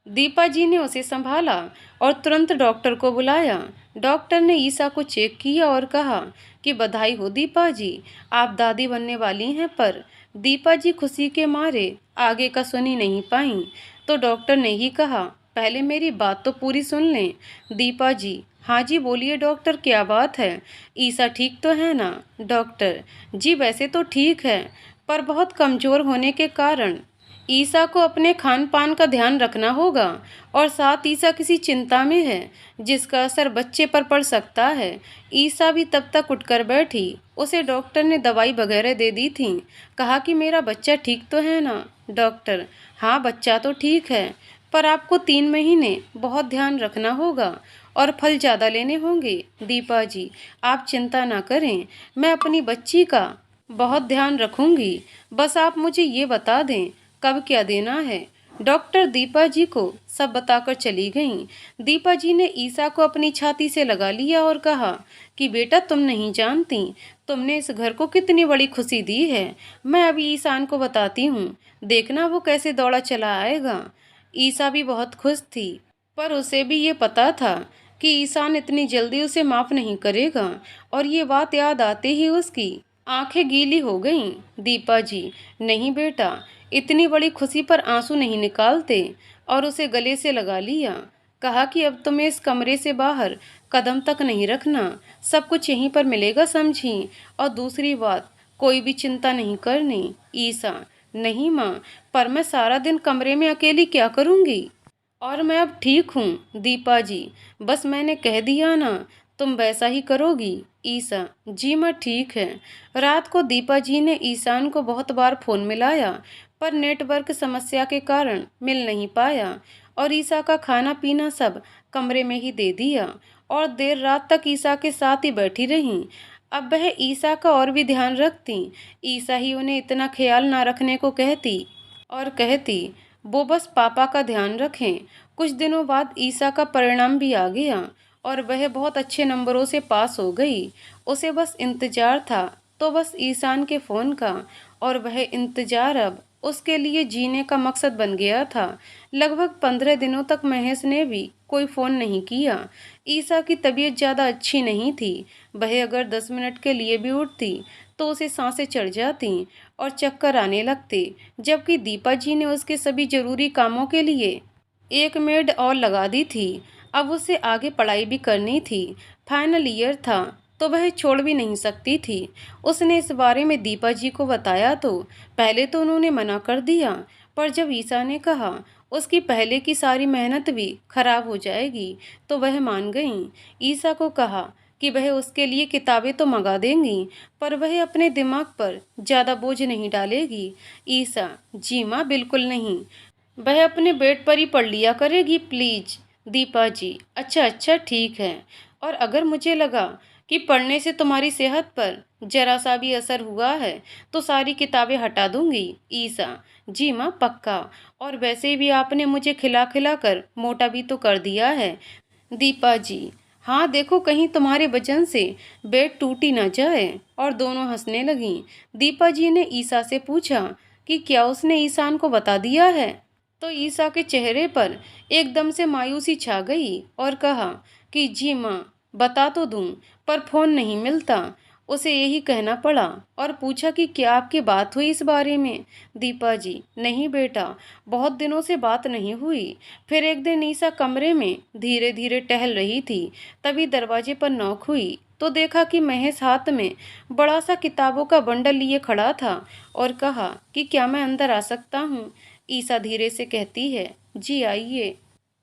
दीपा जी ने उसे संभाला और तुरंत डॉक्टर को बुलाया। डॉक्टर ने ईसा को चेक किया और कहा कि बधाई हो दीपा जी, आप दादी बनने वाली हैं। पर दीपा जी खुशी के मारे आगे का सुन ही नहीं पाईं, तो डॉक्टर ने ही कहा, पहले मेरी बात तो पूरी सुन लें। दीपा जी, हाँ जी बोलिए डॉक्टर, क्या बात है? ईसा ठीक तो है ना? डॉक्टर, जी वैसे तो ठीक है, पर बहुत कमज़ोर होने के कारण ईसा को अपने खान पान का ध्यान रखना होगा और साथ ईसा किसी चिंता में है जिसका असर बच्चे पर पड़ सकता है। ईसा भी तब तक उठकर बैठी। उसे डॉक्टर ने दवाई वगैरह दे दी थी। कहा कि मेरा बच्चा ठीक तो है ना? डॉक्टर, हाँ बच्चा तो ठीक है, पर आपको 3 महीने बहुत ध्यान रखना होगा और फल ज़्यादा लेने होंगे। दीपा जी, आप चिंता ना करें, मैं अपनी बच्ची का बहुत ध्यान रखूंगी। बस आप मुझे ये बता दें कब क्या देना है। डॉक्टर दीपा जी को सब बताकर चली गईं। दीपा जी ने ईसा को अपनी छाती से लगा लिया और कहा कि बेटा तुम नहीं जानती, तुमने इस घर को कितनी बड़ी खुशी दी है। मैं अभी ईशान को बताती हूँ, देखना वो कैसे दौड़ा चला आएगा। ईसा भी बहुत खुश थी, पर उसे भी ये पता था कि ईशान इतनी जल्दी उसे माफ़ नहीं करेगा, और ये बात याद आते ही उसकी आंखें गीली हो गईं। दीपा जी, नहीं बेटा, इतनी बड़ी खुशी पर आंसू नहीं निकालते, और उसे गले से लगा लिया। कहा कि अब तुम्हें इस कमरे से बाहर कदम तक नहीं रखना, सब कुछ यहीं पर मिलेगा समझी। और दूसरी बात, कोई भी चिंता नहीं करनी। ईसा, नहीं माँ, पर मैं सारा दिन कमरे में अकेली क्या करूँगी? और मैं अब ठीक हूँ दीपा जी, बस मैंने कह दिया ना, तुम वैसा ही करोगी। ईसा, जी मैं ठीक है। रात को दीपा जी ने ईशान को बहुत बार फ़ोन मिलाया, पर नेटवर्क समस्या के कारण मिल नहीं पाया, और ईसा का खाना पीना सब कमरे में ही दे दिया और देर रात तक ईसा के साथ ही बैठी रहीं। अब वह ईसा का और भी ध्यान रखती। ईसा ही उन्हें इतना ख्याल ना रखने को कहती और कहती वो बस पापा का ध्यान रखें। कुछ दिनों बाद ईसा का परिणाम भी आ गया और वह बहुत अच्छे नंबरों से पास हो गई। उसे बस इंतज़ार था तो बस ईशान के फ़ोन का, और वह इंतज़ार अब उसके लिए जीने का मकसद बन गया था। लगभग 15 दिनों तक महेश ने भी कोई फ़ोन नहीं किया। ईसा की तबीयत ज़्यादा अच्छी नहीं थी। वह अगर 10 मिनट के लिए भी उठती तो उसे सांसें चढ़ जाती और चक्कर आने लगते, जबकि दीपा जी ने उसके सभी ज़रूरी कामों के लिए एक मेड और लगा दी थी। अब उसे आगे पढ़ाई भी करनी थी, फाइनल ईयर था, तो वह छोड़ भी नहीं सकती थी। उसने इस बारे में दीपा जी को बताया तो पहले तो उन्होंने मना कर दिया, पर जब ईसा ने कहा उसकी पहले की सारी मेहनत भी खराब हो जाएगी। तो वह मान गईं। ईसा को कहा कि वह उसके लिए किताबें तो मंगा देंगी, पर वह अपने दिमाग पर ज़्यादा बोझ नहीं डालेगी। ईसा: जी माँ, बिल्कुल नहीं, वह अपने बेड पर ही पढ़ लिया करेगी, प्लीज। दीपा जी: अच्छा अच्छा, ठीक है। और अगर मुझे लगा कि पढ़ने से तुम्हारी सेहत पर जरा सा भी असर हुआ है तो सारी किताबें हटा दूंगी। ईसा: जी माँ, पक्का। और वैसे भी आपने मुझे खिला खिला कर मोटा भी तो कर दिया है। दीपा जी: हाँ, देखो कहीं तुम्हारे वजन से बेड टूट ही ना जाए। और दोनों हंसने लगीं। दीपा जी ने ईसा से पूछा कि क्या उसने ईशान को बता दिया है। तो ईसा के चेहरे पर एकदम से मायूसी छा गई और कहा कि जी माँ, बता तो दूं, पर फोन नहीं मिलता। उसे यही कहना पड़ा और पूछा कि क्या आपकी बात हुई इस बारे में। दीपा जी: नहीं बेटा, बहुत दिनों से बात नहीं हुई। फिर एक दिन ईसा कमरे में धीरे धीरे टहल रही थी, तभी दरवाजे पर नॉक हुई तो देखा कि महेश हाथ में बड़ा सा किताबों का बंडल लिए खड़ा था और कहा कि क्या मैं अंदर आ सकता हूँ। ईसा धीरे से कहती है: जी आइए।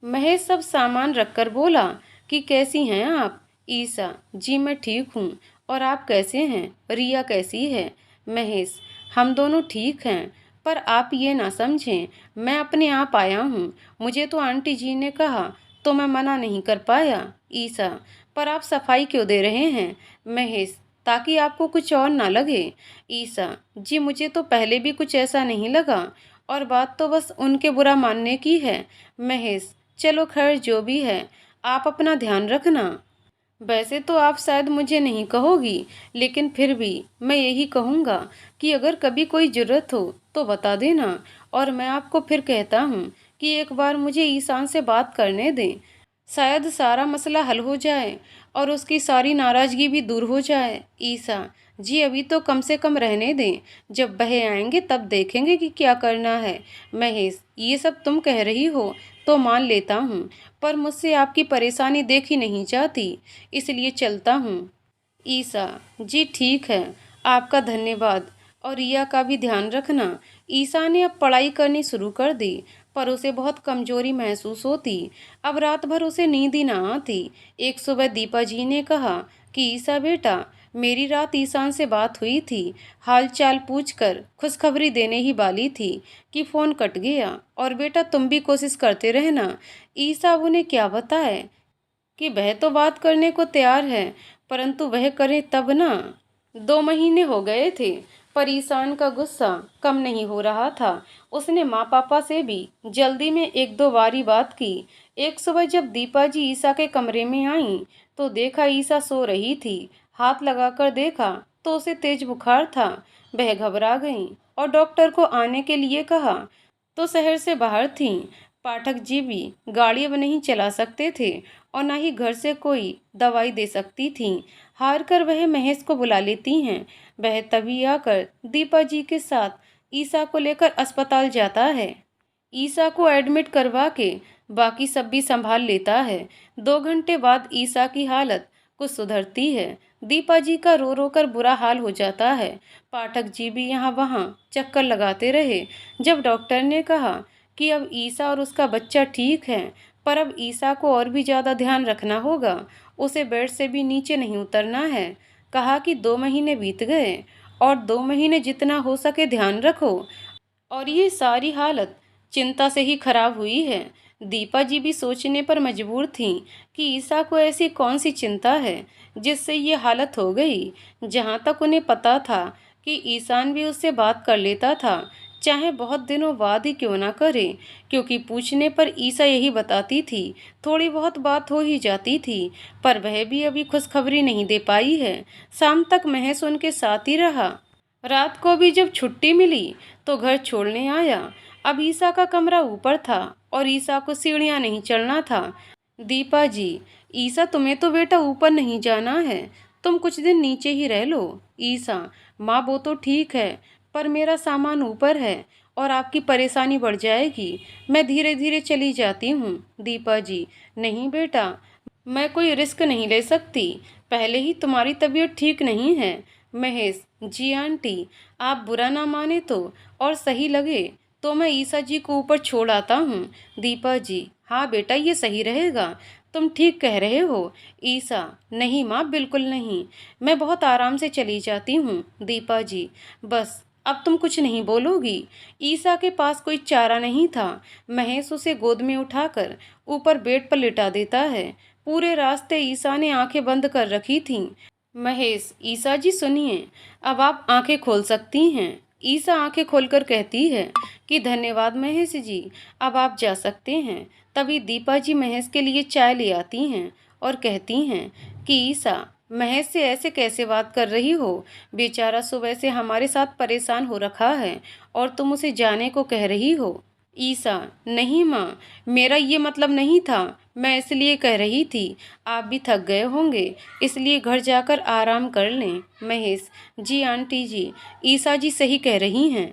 महेश सब सामान रखकर बोला कि कैसी हैं आप। ईसा: जी मैं ठीक हूँ। और आप कैसे हैं? रिया कैसी है? महेश: हम दोनों ठीक हैं, पर आप ये ना समझें, मैं अपने आप आया हूँ। मुझे तो आंटी जी ने कहा तो मैं मना नहीं कर पाया। ईसा: पर आप सफाई क्यों दे रहे हैं? महेश: ताकि आपको कुछ और ना लगे। ईसा: जी मुझे तो पहले भी कुछ ऐसा नहीं लगा, और बात तो बस उनके बुरा मानने की है। महेश: चलो खैर, जो भी है, आप अपना ध्यान रखना। वैसे तो आप शायद मुझे नहीं कहोगी, लेकिन फिर भी मैं यही कहूँगा कि अगर कभी कोई ज़रूरत हो तो बता देना। और मैं आपको फिर कहता हूँ कि एक बार मुझे ईशान से बात करने दें, शायद सारा मसला हल हो जाए और उसकी सारी नाराज़गी भी दूर हो जाए। ईसा: जी अभी तो कम से कम रहने दें, जब वह आएंगे तब देखेंगे कि क्या करना है। महेश: ये सब तुम कह रही हो तो मान लेता हूँ, पर मुझसे आपकी परेशानी देखी नहीं जाती, इसलिए चलता हूँ। ईसा: जी ठीक है, आपका धन्यवाद, और रिया का भी ध्यान रखना। ईसा ने अब पढ़ाई करनी शुरू कर दी, पर उसे बहुत कमजोरी महसूस होती। अब रात भर उसे नींद ही ना आती। एक सुबह दीपा जी ने कहा कि ईसा बेटा, मेरी रात ईशान से बात हुई थी, हाल चाल पूछकर खुशखबरी देने ही वाली थी कि फ़ोन कट गया। और बेटा तुम भी कोशिश करते रहना। ईसा अब उन्हें क्या बताए कि वह तो बात करने को तैयार है, परंतु वह करे तब ना। 2 महीने हो गए थे, पर ईशान का गुस्सा कम नहीं हो रहा था। उसने माँ पापा से भी जल्दी में एक दो बारी बात की। एक सुबह जब दीपा जी ईसा के कमरे में आईं तो देखा ईसा सो रही थी। हाथ लगाकर देखा तो उसे तेज बुखार था। वह घबरा गई और डॉक्टर को आने के लिए कहा तो शहर से बाहर थीं। पाठक जी भी गाड़ी अब नहीं चला सकते थे और न ही घर से कोई दवाई दे सकती थीं। हार कर वह महेश को बुला लेती हैं। वह तभी आकर दीपा जी के साथ ईसा को लेकर अस्पताल जाता है। ईसा को एडमिट करवा के बाकी सब भी संभाल लेता है। 2 घंटे बाद ईसा की हालत कुछ सुधरती है। दीपा जी का रो रो कर बुरा हाल हो जाता है। पाठक जी भी यहाँ वहाँ चक्कर लगाते रहे। जब डॉक्टर ने कहा कि अब ईसा और उसका बच्चा ठीक है, पर अब ईसा को और भी ज़्यादा ध्यान रखना होगा, उसे बेड से भी नीचे नहीं उतरना है। कहा कि 2 महीने बीत गए और 2 महीने जितना हो सके ध्यान रखो। और ये सारी हालत चिंता से ही खराब हुई है। दीपा जी भी सोचने पर मजबूर थीं कि ईसा को ऐसी कौन सी चिंता है जिससे ये हालत हो गई। जहाँ तक उन्हें पता था कि ईशान भी उससे बात कर लेता था, चाहे बहुत दिनों बाद ही क्यों ना करे, क्योंकि पूछने पर ईसा यही बताती थी थोड़ी बहुत बात हो ही जाती थी। पर वह भी अभी खुशखबरी नहीं दे पाई है। शाम तक महेश उनके साथ ही रहा। रात को भी जब छुट्टी मिली तो घर छोड़ने आया। अब ईसा का कमरा ऊपर था और ईसा को सीढ़ियाँ नहीं चढ़ना था। दीपा जी: ईसा तुम्हें तो बेटा ऊपर नहीं जाना है, तुम कुछ दिन नीचे ही रह लो। ईसा: माँ वो तो ठीक है, पर मेरा सामान ऊपर है और आपकी परेशानी बढ़ जाएगी, मैं धीरे धीरे चली जाती हूँ। दीपा जी: नहीं बेटा, मैं कोई रिस्क नहीं ले सकती, पहले ही तुम्हारी तबीयत ठीक नहीं है। महेश: जी आंटी, आप बुरा ना माने तो और सही लगे तो मैं ईसा जी को ऊपर छोड़ आता हूँ। दीपा जी, हाँ बेटा, ये सही रहेगा, तुम ठीक कह रहे हो। ईसा, नहीं माँ, बिल्कुल नहीं, मैं बहुत आराम से चली जाती हूँ। दीपा जी, बस अब तुम कुछ नहीं बोलोगी। ईसा के पास कोई चारा नहीं था। महेश उसे गोद में उठाकर ऊपर बेड पर लिटा देता है। पूरे रास्ते ईसा ने आंखें बंद कर रखी थीं। महेश, ईसा जी सुनिए, अब आप आंखें खोल सकती हैं। ईसा आंखें खोलकर कहती है कि धन्यवाद महेश जी, अब आप जा सकते हैं। तभी दीपा जी महेश के लिए चाय ले आती हैं और कहती हैं कि ईसा, महेश से ऐसे कैसे बात कर रही हो? बेचारा सुबह से हमारे साथ परेशान हो रखा है और तुम उसे जाने को कह रही हो। ईसा, नहीं माँ, मेरा ये मतलब नहीं था, मैं इसलिए कह रही थी आप भी थक गए होंगे, इसलिए घर जाकर आराम कर लें। महेश, जी आंटी जी, ईसा जी सही कह रही हैं,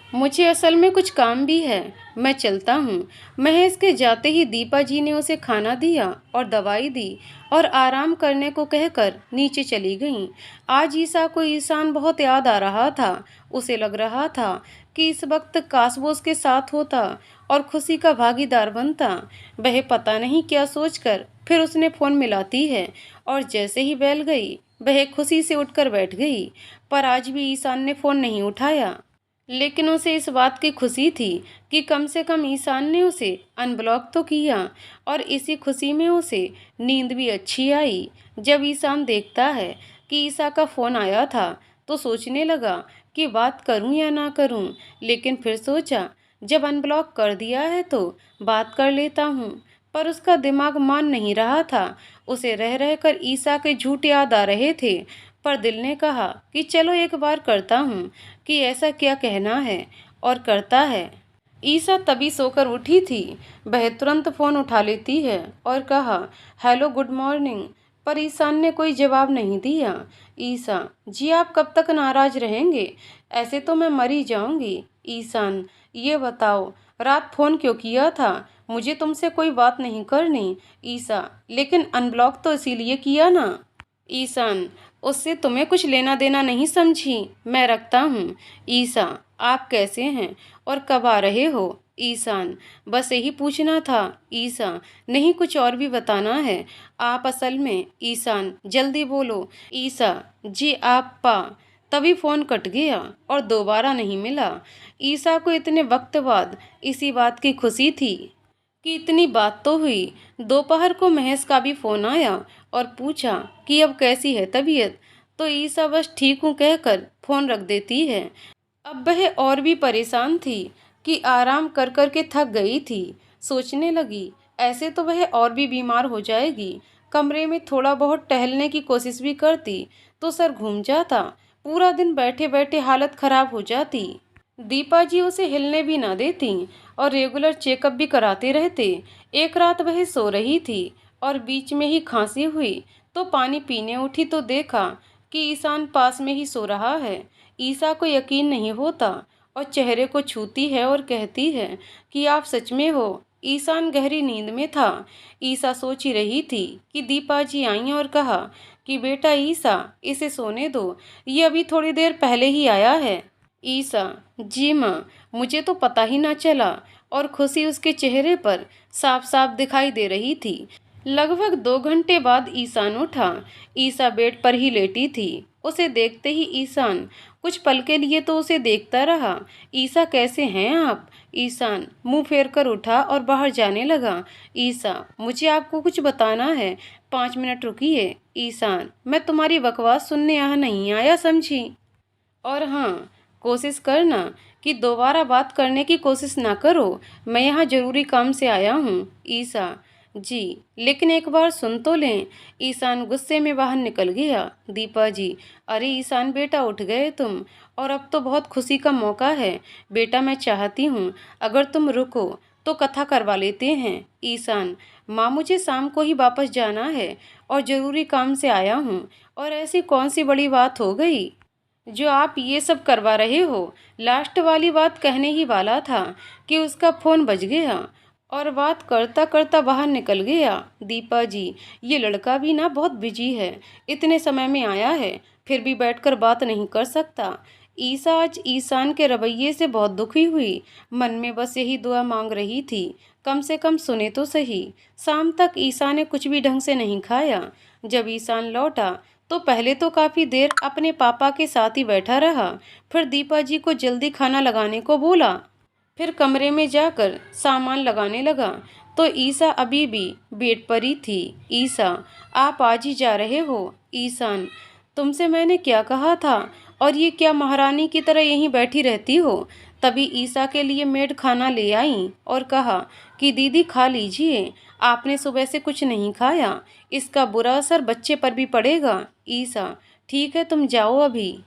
मुझे असल में कुछ काम भी है, मैं चलता हूँ। महेश के जाते ही दीपा जी ने उसे खाना दिया और दवाई दी और आराम करने को कहकर नीचे चली गईं। आज ईसा को ईशान बहुत याद आ रहा था। उसे लग रहा था कि इस वक्त काश वो उसके साथ होता और खुशी का भागीदार बनता। वह पता नहीं क्या सोचकर फिर उसने फ़ोन मिलाती है और जैसे ही बेल गई वह खुशी से उठकर बैठ गई। पर आज भी ईशान ने फ़ोन नहीं उठाया। लेकिन उसे इस बात की खुशी थी कि कम से कम ईशान ने उसे अनब्लॉक तो किया और इसी खुशी में उसे नींद भी अच्छी आई। जब ईशान देखता है कि ईसा का फ़ोन आया था तो सोचने लगा कि बात करूं या ना करूं, लेकिन फिर सोचा जब अनब्लॉक कर दिया है तो बात कर लेता हूं। पर उसका दिमाग मान नहीं रहा था। उसे रह रहकर ईसा के झूठ याद आ रहे थे। पर दिल ने कहा कि चलो एक बार करता हूँ कि ऐसा क्या कहना है, और करता है। ईसा तभी सोकर उठी थी। वह तुरंत फ़ोन उठा लेती है और कहा, हेलो, गुड मॉर्निंग। पर ईशान ने कोई जवाब नहीं दिया। ईसा, जी आप कब तक नाराज़ रहेंगे? ऐसे तो मैं मर ही जाऊंगी। ईशान, ये बताओ रात फ़ोन क्यों किया था? मुझे तुमसे कोई बात नहीं करनी। ईसा, लेकिन अनब्लॉक तो इसीलिए किया ना। ईशान, उससे तुम्हें कुछ लेना देना नहीं समझी, मैं रखता हूँ। ईसा, आप कैसे हैं और कब आ रहे हो? ईशान, बस यही पूछना था। ईसा, नहीं कुछ और भी बताना है आप असल में। ईशान, जल्दी बोलो। ईसा, जी आप पा। तभी फ़ोन कट गया और दोबारा नहीं मिला। ईसा को इतने वक्त बाद इसी बात की खुशी थी कि इतनी बात तो हुई। दोपहर को महेश का भी फ़ोन आया और पूछा कि अब कैसी है तबीयत। तो ईसा बस ठीक हूँ कहकर फ़ोन रख देती है। अब वह और भी परेशान थी कि आराम कर कर के थक गई थी। सोचने लगी ऐसे तो वह और भी बीमार हो जाएगी। कमरे में थोड़ा बहुत टहलने की कोशिश भी करती तो सर घूम जाता। पूरा दिन बैठे बैठे हालत खराब हो जाती। दीपा जी उसे हिलने भी ना देती और रेगुलर चेकअप भी कराते रहते। एक रात वह सो रही थी और बीच में ही खांसी हुई तो पानी पीने उठी तो देखा कि ईशान पास में ही सो रहा है। ईसा को यकीन नहीं होता और चेहरे को छूती है और कहती है कि आप सच में हो। ईशान गहरी नींद में था। ईसा सोच ही रही थी कि दीपा जी आई और कहा कि बेटा ईसा, इसे सोने दो, ये अभी थोड़ी देर पहले ही आया है। ईसा, जी माँ, मुझे तो पता ही ना चला। और खुशी उसके चेहरे पर साफ साफ दिखाई दे रही थी। लगभग 2 घंटे बाद ईशान उठा। ईसा बेड पर ही लेटी थी। उसे देखते ही ईशान कुछ पल के लिए तो उसे देखता रहा। ईसा, कैसे हैं आप? ईशान मुंह फेर कर उठा और बाहर जाने लगा। ईसा, मुझे आपको कुछ बताना है, 5 मिनट रुकिए। ईशान, मैं तुम्हारी बकवास सुनने यहाँ नहीं आया, समझी? और हाँ, कोशिश करना कि दोबारा बात करने की कोशिश ना करो, मैं यहाँ ज़रूरी काम से आया हूँ। ईसा, जी, लेकिन एक बार सुन तो लें। ईशान गुस्से में बाहर निकल गया। दीपा जी, अरे ईशान बेटा, उठ गए तुम, और अब तो बहुत खुशी का मौका है। बेटा मैं चाहती हूँ अगर तुम रुको तो कथा करवा लेते हैं। ईशान, माँ मुझे शाम को ही वापस जाना है और ज़रूरी काम से आया हूँ, और ऐसी कौन सी बड़ी बात हो गई जो आप ये सब करवा रहे हो? लास्ट वाली बात कहने ही वाला था कि उसका फ़ोन बज गया और बात करता करता बाहर निकल गया। दीपा जी, ये लड़का भी ना बहुत बिजी है, इतने समय में आया है फिर भी बैठकर बात नहीं कर सकता। ईसा आज ईशान के रवैये से बहुत दुखी हुई। मन में बस यही दुआ मांग रही थी, कम से कम सुने तो सही। शाम तक ईसा ने कुछ भी ढंग से नहीं खाया। जब ईशान लौटा तो पहले तो काफ़ी देर अपने पापा के साथ ही बैठा रहा, फिर दीपा जी को जल्दी खाना लगाने को बोला। फिर कमरे में जाकर सामान लगाने लगा तो ईसा अभी भी बेड पर ही थी। ईसा, आप आज ही जा रहे हो? ईशान, तुमसे मैंने क्या कहा था? और ये क्या महारानी की तरह यहीं बैठी रहती हो? तभी ईसा के लिए मेड खाना ले आई और कहा कि दीदी खा लीजिए, आपने सुबह से कुछ नहीं खाया, इसका बुरा असर बच्चे पर भी पड़ेगा। ईसा, ठीक है तुम जाओ अभी।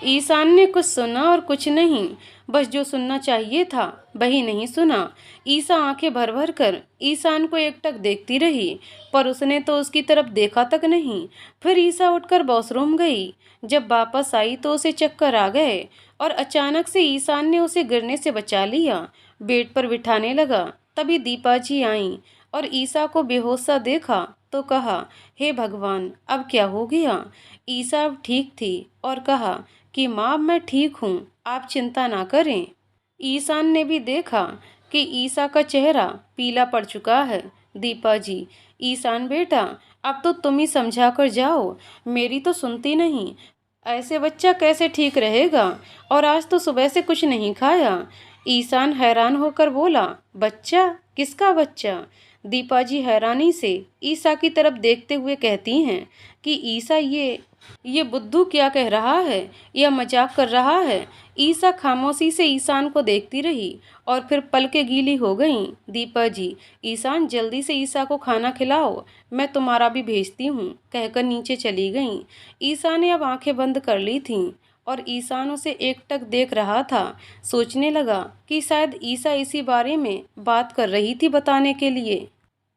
ईशान ने कुछ सुना और कुछ नहीं, बस जो सुनना चाहिए था वही नहीं सुना। ईसा आंखें भर भर कर ईशान को एकटक देखती रही, पर उसने तो उसकी तरफ देखा तक नहीं। फिर ईसा उठकर वॉशरूम गई। जब वापस आई तो उसे चक्कर आ गए और अचानक से ईशान ने उसे गिरने से बचा लिया, बेड पर बिठाने लगा। तभी दीपा जी आईं और ईसा को बेहोश सा देखा तो कहा, हे भगवान, अब क्या हो गया? ईसा अब ठीक थी और कहा कि माँ मैं ठीक हूँ, आप चिंता ना करें। ईशान ने भी देखा कि ईसा का चेहरा पीला पड़ चुका है। दीपा जी, ईशान बेटा, अब तो तुम ही समझा कर जाओ, मेरी तो सुनती नहीं। ऐसे बच्चा कैसे ठीक रहेगा? और आज तो सुबह से कुछ नहीं खाया। ईशान हैरान होकर बोला, बच्चा? किसका बच्चा? दीपा जी हैरानी से ईसा की तरफ देखते हुए कहती हैं कि ईसा, ये बुद्धू क्या कह रहा है? यह मजाक कर रहा है? ईसा खामोशी से ईशान को देखती रही और फिर पलकें गीली हो गईं। दीपा जी, ईशान जल्दी से ईसा को खाना खिलाओ, मैं तुम्हारा भी भेजती हूँ, कहकर नीचे चली गईं। ईसा ने अब आंखें बंद कर ली थीं और ईशान उसे एकटक देख रहा था। सोचने लगा कि शायद ईसा इसी बारे में बात कर रही थी बताने के लिए,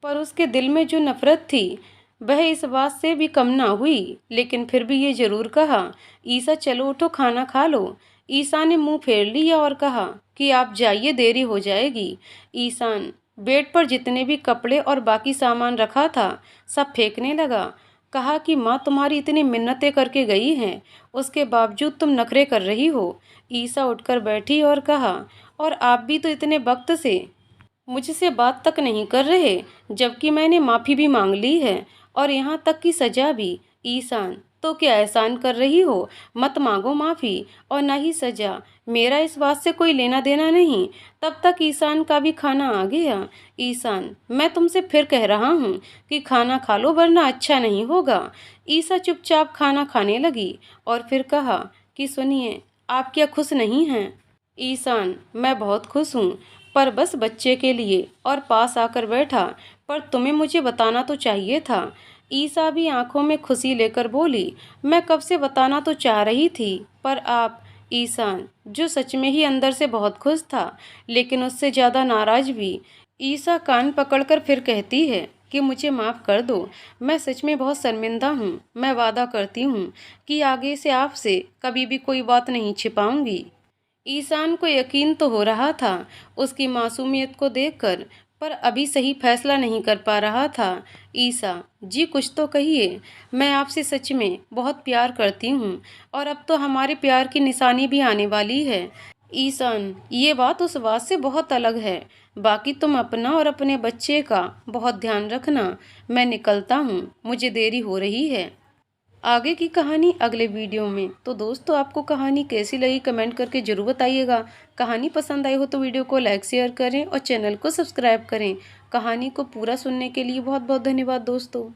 पर उसके दिल में जो नफरत थी वह इस बात से भी कम ना हुई। लेकिन फिर भी ये जरूर कहा, ईसा चलो उठो खाना खा लो। ईसा ने मुंह फेर लिया और कहा कि आप जाइए, देरी हो जाएगी। ईशान बेड पर जितने भी कपड़े और बाकी सामान रखा था सब फेंकने लगा। कहा कि माँ तुम्हारी इतनी मिन्नतें करके गई हैं, उसके बावजूद तुम नखरे कर रही हो। ईसा उठकर बैठी और कहा, और आप भी तो इतने वक्त से मुझसे बात तक नहीं कर रहे, जबकि मैंने माफ़ी भी मांग ली है और यहाँ तक कि सज़ा भी। ईशान, तो क्या एहसान कर रही हो? मत मांगो माफ़ी और ना ही सज़ा, मेरा इस बात से कोई लेना देना नहीं। तब तक ईशान का भी खाना आ गया। ईशान, मैं तुमसे फिर कह रहा हूँ कि खाना खा लो वरना अच्छा नहीं होगा। ईसा चुपचाप खाना खाने लगी और फिर कहा कि सुनिए, आप क्या खुश नहीं हैं? ईशान, मैं बहुत खुश हूँ, पर बस बच्चे के लिए, और पास आकर बैठा। पर तुम्हें मुझे बताना तो चाहिए था। ईसा भी आंखों में खुशी लेकर बोली, मैं कब से बताना तो चाह रही थी, पर आप। ईशान, जो सच में ही अंदर से बहुत खुश था, लेकिन उससे ज़्यादा नाराज भी। ईसा कान पकड़कर फिर कहती है कि मुझे माफ़ कर दो, मैं सच में बहुत शर्मिंदा हूँ। मैं वादा करती हूँ कि आगे से आपसे कभी भी कोई बात नहीं छिपाऊंगी। ईशान को यकीन तो हो रहा था उसकी मासूमियत को देखकर, पर अभी सही फैसला नहीं कर पा रहा था। ईसा जी, कुछ तो कहिए, मैं आपसे सच में बहुत प्यार करती हूँ और अब तो हमारे प्यार की निशानी भी आने वाली है। ईशान, ये बात उस बात से बहुत अलग है। बाकी तुम अपना और अपने बच्चे का बहुत ध्यान रखना। मैं निकलता हूँ, मुझे देरी हो रही है। आगे की कहानी अगले वीडियो में। तो दोस्तों, आपको कहानी कैसी लगी कमेंट करके ज़रूर बताइएगा। कहानी पसंद आई हो तो वीडियो को लाइक शेयर करें और चैनल को सब्सक्राइब करें। कहानी को पूरा सुनने के लिए बहुत बहुत धन्यवाद दोस्तों।